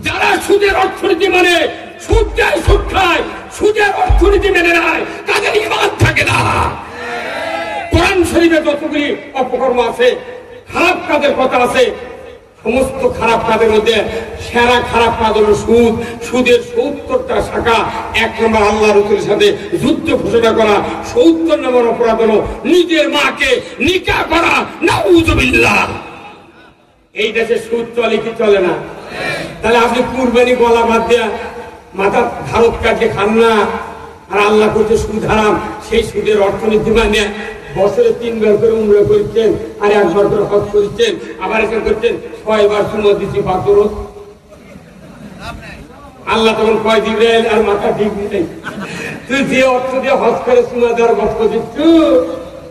যারা সুদের অর্থনীতি মানে সুদ দেয়, সুদ খায়, সুদের অর্থনীতি মেনে নেয়, তাদের ঈমান থাকে না। কোরআন শরীফে যতগুলি অপকর্ম আছে, খারাপ কাজের কথা আছে, সমস্ত খারাপ কাজের মধ্যে সেরা খারাপ কাজ হলো সুদ। সুদের ৭০টা শাখা। 1 নম্বর আল্লাহ রাসূলের সাথে যুদ্ধ ঘোষণা করা। ৭০ নম্বর অপরাধ হলো নিজের মাকে নিকাহ করা। নাউযুবিল্লাহ। এই দেশে সুদ চলে কি চলে না? তাহলে আপনি কুরবানি গলা বাদ দিয়া মাথা ভারত কাটে খান না, আর আল্লাহ করছে সুদ হারাম। সেই সুদের অর্থনীতি মানে বছরে 3 বার করে উমরা করছেন, আর 1 বার করে হজ করছেন, আবার এসে করছেন 6 বার সুন্নত দিচ্ছি বাকরত। আল্লাহ তখন কয় জিবরাইল আর মাথা ঠিক নেই, তুই যে অর্থ দিয়ে হজ করে সুন্নাত দেওয়ার বক্তব্য দিচ্ছ,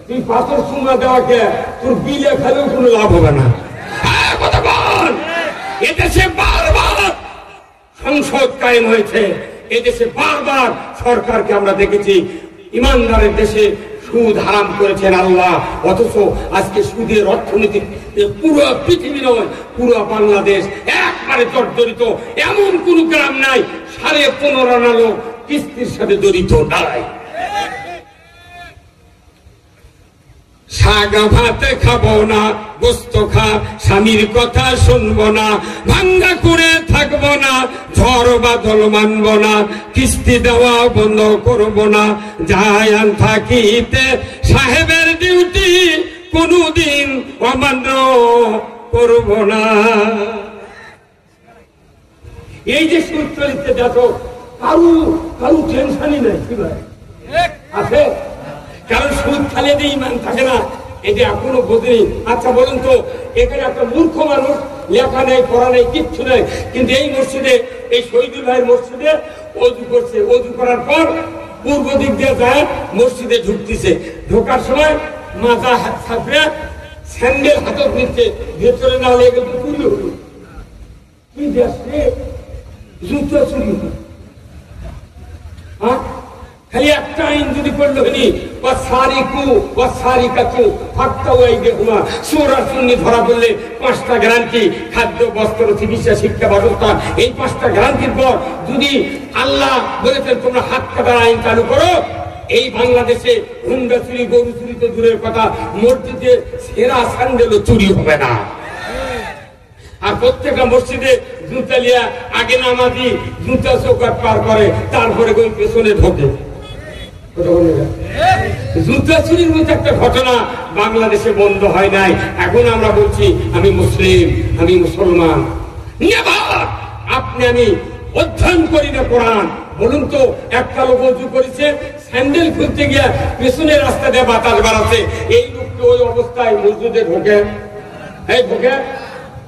তুই পাথর সুন্নাত দেওয়াকে তোর বিলে খেলেও কোনো লাভ হবে না। এদেশে বারবার সংসদ কায়েম হয়েছে, এদেশে বারবার সরকারকে আমরা দেখেছি ইমানদারের দেশে সুদ হারাম করেছেন আল্লাহ। অথচ আজকে সুদের অর্থনীতি পুরো পৃথিবী নয়, পুরো বাংলাদেশ একবারে জর্জরিত। এমন কোন গ্রাম নাই 15.5 আনা লোক কিস্তির সাথে জড়িত নাই। শাক ভাত খাবো না, গোস্ত খা, স্বামীর কথা শুনবো না, ভাঙ্গা করে থাকবো না, ঝড় বাদল মানবো না, কিস্তি দেওয়া বন্ধ করবো না, যায়ান থাকিতে সাহেবের ডিউটি কোনদিন অমান্য করবো না। এই যে সুদ চলিতে দেখো, কারু টেনশনই নাই, কি ভাই আছে? কারণ সুদ খালে যে ইমান থাকে না, এটা এখনো বোঝেনি। আচ্ছা বলুন তো, এখানে একটা মূর্খ মানুষ, লেখা নেই, পড়া নেই, কিচ্ছু নেই, কিন্তু এই মসজিদে, এই শহীদুল ভাইয়ের মসজিদে ওযু করছে। ওযু করার পর পূর্ব দিক দিয়ে যায় মসজিদে ঢুকতেছে। ঢোকার সময় মাথা হাত ছাপড়ে স্যান্ডেল হাতত নিচ্ছে, ভেতরে না লেগে তো চুরি হলো। কি দেশে জুতো চুরি হলো? হ্যাঁ, খালি একটা আইন যদি করলো হয়নি, ধরা পড়লে 5টা গ্যারান্টি, খাদ্য, বস্ত্র, চিকিৎসা, শিক্ষা ব্যবস্থা। এই 5টা গ্যারান্টির পর যদি আল্লাহ বলেছেন তোমরা হাত কাটার আইন চালু করো, এই বাংলাদেশে হুন্ডা চুরি, গরু চুরি তো দূরের কথা, মসজিদে সেরা স্যান্ডেলও চুরি হবে না। আর প্রত্যেকটা মসজিদে জুতা লিয়া আগে নামাজি জুতা চৌকাট পার করে, তারপরে ওই পেছনে ঢোকে। জুতা চুরির মতো একটা ঘটনা বাংলাদেশে বন্ধ হয় নাই। এখন আমরা বলছি আমি মুসলিম, আমি মুসলমান। আপনি আমি অধ্যয়ন করি না কোরআন। বলুন তো, একটা লোক ওযু করেছে, স্যান্ডেল খুলতে গিয়া পেছনের রাস্তা দিয়ে বাতাস বাড়াচ্ছে, এই লোককে ওই অবস্থায় মসজিদে ঢোকে? এই ঢোকে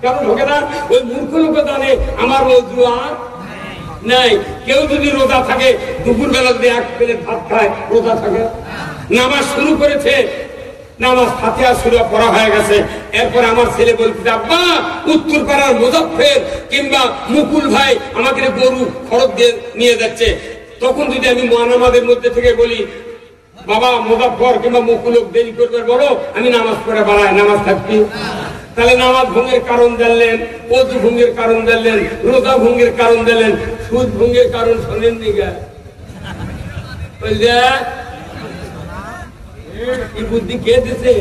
কেন? ঢোকে না। ওই মূর্খ লোক জানে আমার ওযু আর নাই। কেউ যদি রোজা থাকে, দুপুর বেলা যদি 1 প্লেট ভাত খায়, রোজা থাকে? নামাজ শুরু করেছে, নামাজ ফাতিহা সূরা পড়া হয়ে গেছে, এরপর আমার ছেলে বলছে, আব্বা উত্তর পাড়ার মুজাফফর কিংবা মুকুল ভাই আমাকে গরু খরচ দিয়ে নিয়ে যাচ্ছে। তখন যদি আমি নামাজের মধ্যে থেকে বলি, বাবা মুজাফফর কিংবা মুকুল দেরি করবে, বলো আমি নামাজ পড়ে বাড়াই, নামাজ থাকবি? তাহলে নামাজ ভঙ্গের কারণ জানলেন, ওযু ভঙ্গের কারণ জানলেন, রোজা ভঙ্গের কারণ জানলেন, সুদ ভঙ্গের কারণ শোনেন নি? এই বুদ্ধি কে দিছে?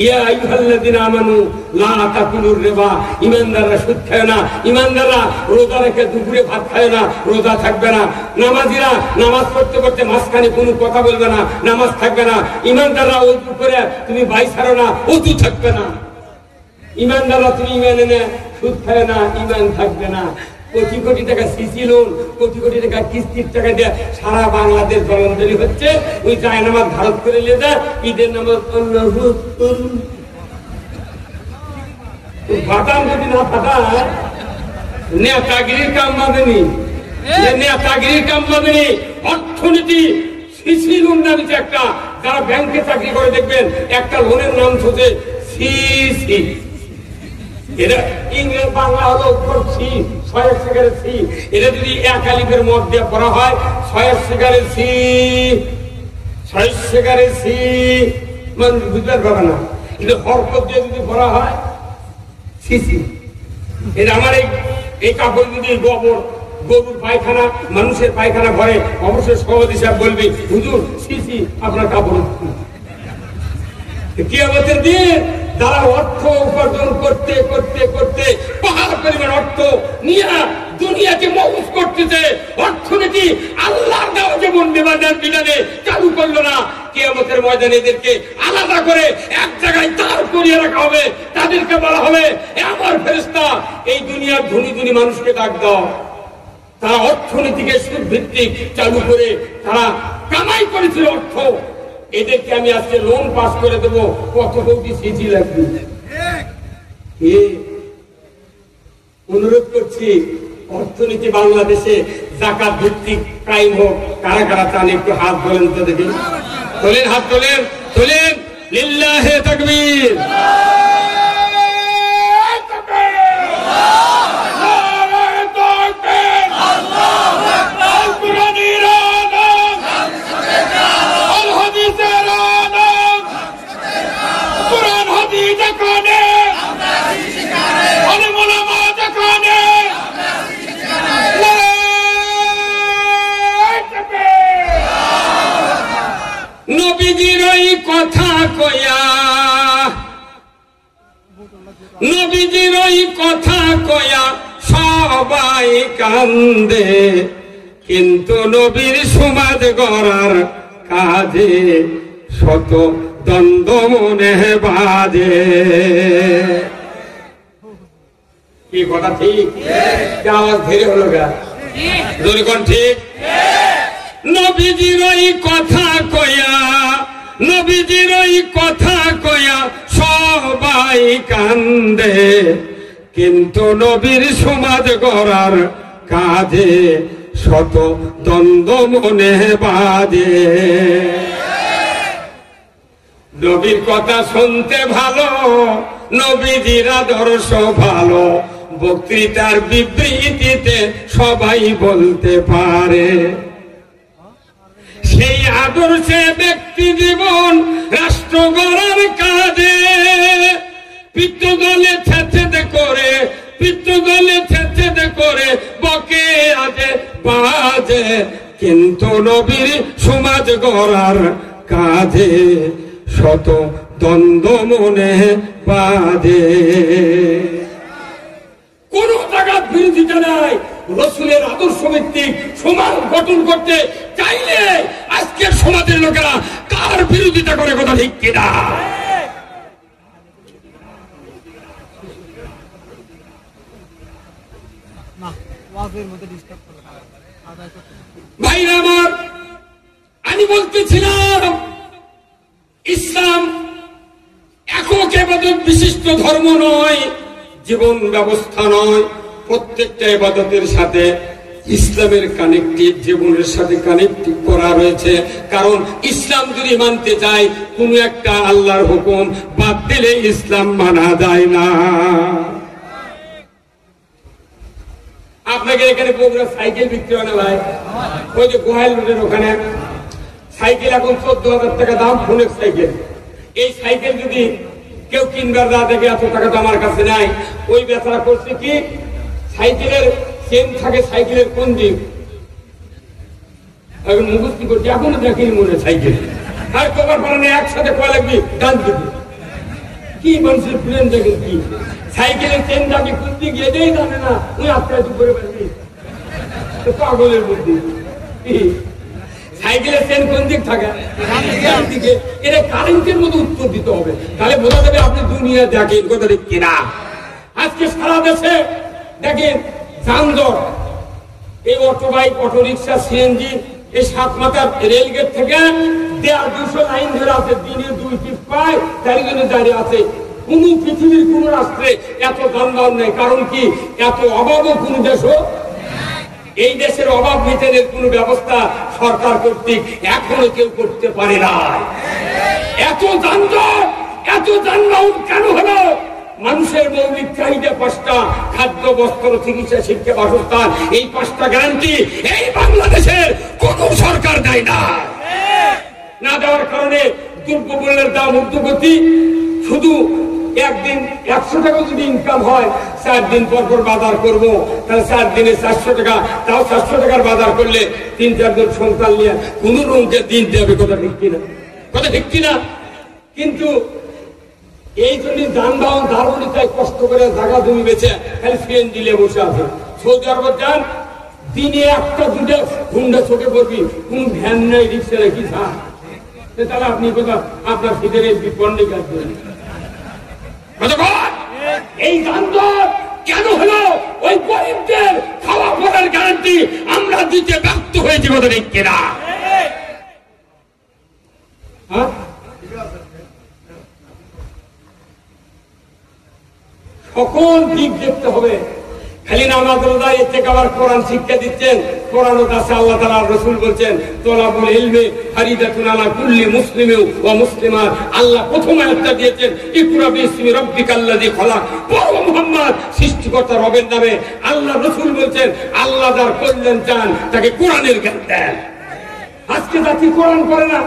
ইয়া আইয়ুহাল্লাযিনা আমানু লা তাকুলুর রিবা, ঈমানদাররা সুদ খায় না। ঈমানদাররা রোজা রেখে দুপুরে ভাত খায় না, রোজা থাকবে না। নামাজিরা নামাজ পড়তে পড়তে মাঝখানে কোনো কথা বলবে না, নামাজ থাকবে না। ঈমানদাররা ওযু করে তুমি বাই ছাড়ো না, ওযু থাকবে না। ঈমানদাররা তুমি ঈমান এনে সুদ খায় না, ঈমান থাকবে না। কোটি কোটি টাকা সিসি লোন, কোটি কোটি টাকা কিস্তির টাকা দিয়ে সারা বাংলাদেশ জলঞ্জলি হচ্ছে। ওই যায় নামাজ ভারত করে নিয়ে যায়, ঈদের নামাজ ফাটান যদি না ফাটায় নেতাগিরির কাম বাঁধেনি, নেতাগিরির কাম বাঁধেনি। অর্থনীতি সিসি লোন নামছে একটা, যারা ব্যাংকে চাকরি করে দেখবেন একটা লোনের নাম হচ্ছে সিসি। এটা ইংরেজ বাংলা হলো সি, ছয়ের শিকারের সি। এটা যদি এক আলিফের মত দিয়ে পড়া হয়, ছয়ের শিকারের সি, ছয়ের শিকারের সি, মানে বুঝতে পারবে না। কিন্তু হরকত দিয়ে যদি পড়া হয় সিসি। এটা আমার এই কাপড় যদি গোবর, গরুর পায়খানা, মানুষের পায়খানা ভরে, অবশ্যই সভাপতি সাহেব বলবি হুজুর সিসি আপনার কাপড়। কিয়ামতের দিন যারা অর্থ উপার্জন করতে করতে করতে পাহাড় পরিমাণ অর্থ নিয়ে দুনিয়াকে মৌজ করতেছে, অর্থনীতি আল্লাহর দেওয়া যেমন বিধানে চালু করলো না, কিয়ামতের ময়দানে এদেরকে আলাদা করে এক জায়গায় দাঁড় করিয়ে রাখা হবে। তাদেরকে বলা হবে, আমার ফেরেশতা এই দুনিয়ার ধনী ধনী মানুষকে ডাক দাও। তারা অর্থনীতিকে সুদ ভিত্তিক চালু করে তারা কামাই করেছিল অর্থ। এদেরকে আমি আজকে লোন পাস করে দেবো, কত কোটি সিসি লাগবে। অনুরোধ করছি, অর্থনীতি বাংলাদেশে যাকাত ভিত্তিক কায়েম হোক। কারা কারা চান একটু হাত বলেন তো দেখি, তোলেন হাত, তোলেন তোলেন। লিল্লাহে তাকবীর। নবীজির ওই কথা কয়া, নবীজির ওই কথা কয়া সবাই কান্দে, কিন্তু নবীর সমাজ গড়ার কাজে শত দ্বন্দ্ব মনে বাজে। কি কথা ঠিক? আওয়াজ ধীরে হলো গা, জোরে ঠিক। নবীজির ওই কথা কয়া, নবীজির ওই কথা কয়া সবাই কান্দে, কিন্তু নবীর সমাজ গড়ার কাজে শত দ্বন্দ্ব মনে বাজে। নবীর কথা শুনতে ভালো, নবীজির আদর্শ ভালো, বক্তৃতার বিবৃতিতে সবাই বলতে পারে। সেই আদর্শে ব্যক্তি জীবন রাষ্ট্র গড়ার কাজে পিত্তদলে ছেঁচেতে করে, পিত্তদলে ছেঁচেতে করে বকে আজে বাজে, কিন্তু নবীর সমাজ গড়ার কাজে শত দ্বন্দ্ব মনে বাজে। কোন জায়গার বিরোধিতা নাই। রসুলের আদর্শ ভিত্তিক সমাজ গঠন করতে চাইলে আজকের সমাজের লোকেরা কার বিরোধিতা করে, কথা ঠিক কিনা? ভাইরা আমার, আমি বলতেছিলাম ইসলাম একক ইবাদত বিশিষ্ট ধর্ম নয়, জীবন ব্যবস্থা নয়। প্রত্যেকটা ইবাদতের সাথে ইসলামের কানেক্টিভ, জীবনের সাথে কানেক্টিভ করা রয়েছে। কারণ ইসলাম যদি মানতে চায়, কোন একটা আল্লাহর হুকুম বাদ দিলে ইসলাম মানা যায় না। আপনাকে এখানে বগুড়া সাইকেল বিক্রি হয় না ভাই? ওই যে গোহাইল রোডের ওখানে সাইকেল এখন 14,000 টাকা দাম, ফোনের সাইকেল। এই সাইকেল যদি কেউ কিনবার না দেখে, এত টাকা তো আমার কাছে নাই, ওই বেচারা করছে কি, সাইকেলের চেন থাকে সাইকেলের কোন দিক, এখন মুখস্থি করছে, এখনো দেখেনি মনে সাইকেল। আর কবার পালানে একসাথে কয় লাগবি ডান দিবি কি মানুষের প্লেন দেখেন কি সাইকেলের চেন দাবি কুন্দি গিয়ে দেই জানে না তুই আত্মা করে পারবি পাগলের বুদ্ধি সাইকেলের চেন কোন দিক থাকে দিকে এটা কারেন্টের মতো উত্তর দিতে হবে তাহলে বোঝা যাবে আপনি দুনিয়া দেখেন কথা ঠিক কিনা আজকে সারা দেশে দেখেন যানজট এই auto bike auto rickshaw CNG এই সাত মাথার রেলগেট থেকে 150-200 লাইন ধরে আছে দিনে 2 টিপ পায় তাই জন্য দাঁড়িয়ে আছে কোন পৃথিবীর কোন রাষ্ট্রে এত যানবাহন নেই কারণ কি এত অভাবও কোন দেশও এই দেশের অভাব মিটানোর কোন ব্যবস্থা সরকার কর্তৃক এখনো কেউ করতে পারে না এত যানজট এত যানবাহন কেন হলো মানুষের মৌলিক চাহিদা 5টা খাদ্য বস্ত্র চিকিৎসা শিক্ষা বাসস্থান এই 5টা গ্যারান্টি এই বাংলাদেশের কোন সরকার দেয় না না দেওয়ার কারণে দ্রব্যমূল্যের দাম ঊর্ধ্বগতি শুধু একদিন 100 টাকা যদি ইনকাম হয় 4 দিন পর পর বাজার করবো তাহলে 4 দিনে 400 টাকা তাও 400 টাকার বাজার করলে 3-4 জন সন্তান নিয়ে কোন রকমকে দিন দেবে কথা ঠিক কিনা কথা ঠিক কিনা কিন্তু এই জন্য যানবাহন ধারণী তাই কষ্ট করে জায়গা জমি বেছে খালি ফ্রেন দিলে বসে আছে সৌদি আরব যান দিনে 1-2টা হুন্ডা চোখে পড়বি কোন ভ্যান নাই রিক্সা নাই কি তাহলে আপনি কোথা আপনার ফিদের বিপন্ডে কাজ করেন এই যানজট কেন হলো ওই গরিবদের খাওয়া পড়ার গ্যারান্টি আমরা দিতে ব্যর্থ হয়েছি কথা ঠিক কিনা সকল দিক দেখতে হবে খালি নামাজ রোজা এর থেকে আবার কোরআন শিক্ষা দিচ্ছেন কোরআন কাছে আল্লাহ তাআলা রাসূল বলছেন তলাবুল ইলমি ফারিদাতুন আলা কুল্লি মুসলিমিন ওয়া মুসলিমাত আল্লাহ প্রথম আয়াতটা দিয়েছেন ইকরা বিসমি রাব্বিকাল্লাযী খলাক পড়ো মুহাম্মদ সৃষ্টিকর্তা রবের নামে আল্লাহ রাসূল বলছেন আল্লাহ যার কল্যাণ চান তাকে কোরআনের জ্ঞান দেন আজকে জাতি কোরআন পড়ে না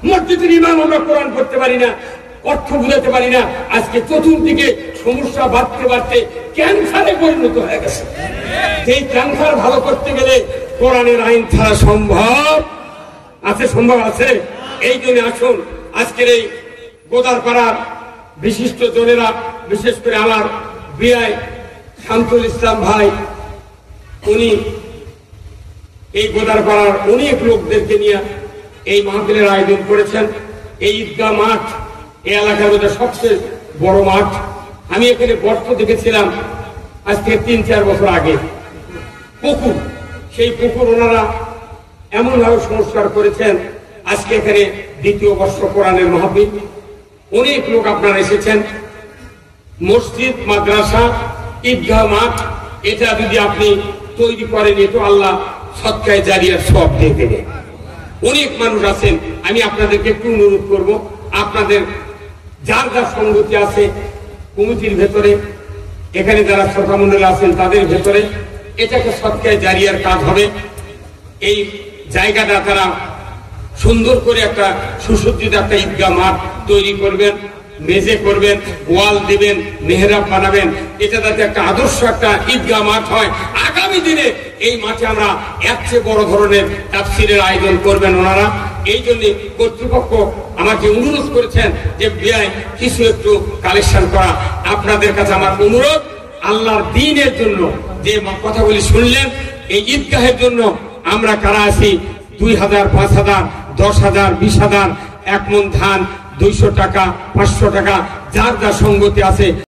মসজিদের ইমাম আমরা কোরআন পড়তে পারি না অর্থ বুঝাতে পারি না আজকে চতুর্দিকে সমস্যা বাড়তে বাড়তে ক্যান্সারে পরিণত হয়ে গেছে এই ক্যান্সার ভালো করতে গেলে কোরআনের আইন ছাড়া সম্ভব আছে সম্ভব আছে এই জন্য আসুন আজকের এই গোদারপাড়ার বিশিষ্ট জনেরা বিশেষ করে আমার বিআই শামসুল ইসলাম ভাই উনি এই গোদারপাড়ার অনেক লোকদেরকে নিয়ে এই মাহফিলের আয়োজন করেছেন এই ঈদগাহ মাঠ এই এলাকার মধ্যে সবচেয়ে বড় মাঠ আমি এখানে গর্ত দেখেছিলাম আজ থেকে 3-4 বছর আগে পুকুর সেই পুকুর ওনারা এমন ভাবে সংস্কার করেছেন আজকে এখানে 2য় বর্ষ কোরআনের মাহফিল অনেক লোক আপনারা এসেছেন মসজিদ মাদ্রাসা ঈদগাহ মাঠ এটা যদি আপনি তৈরি করেন এতো আল্লাহ সদকায়ে জারিয়ার সওয়াব দিয়ে দেবে অনেক মানুষ আছেন আমি আপনাদেরকে একটু অনুরোধ করব আপনাদের যার যার সংগতি আছে কমিটির ভেতরে এখানে যারা শ্রোতামণ্ডলী আছেন তাদের ভেতরে এটাকে সদকায়ে জারিয়ার কাজ হবে এই জায়গাটা তারা সুন্দর করে একটা সুসজ্জিত একটা ঈদগাহ মাঠ তৈরি করবেন মেঝে করবেন ওয়াল দিবেন মেহরাব বানাবেন এটা যাতে একটা আদর্শ একটা ঈদগাহ মাঠ হয় আগামী দিনে এই মাঠে আমরা এর চেয়ে বড় ধরনের তাফসীরের আয়োজন করবেন ওনারা এই জন্য কর্তৃপক্ষ আমাকে অনুরোধ করেছেন যে বিআই কিছু একটু কালেকশন করা আপনাদের কাছে আমার অনুরোধ আল্লাহর দ্বীনের জন্য যে কথাগুলি শুনলেন এই ঈদগাহের জন্য আমরা কারা আছি 2000 5000 10,000 20,000 1 মণ ধান 200 টাকা 500 টাকা যার যা সঙ্গতি আছে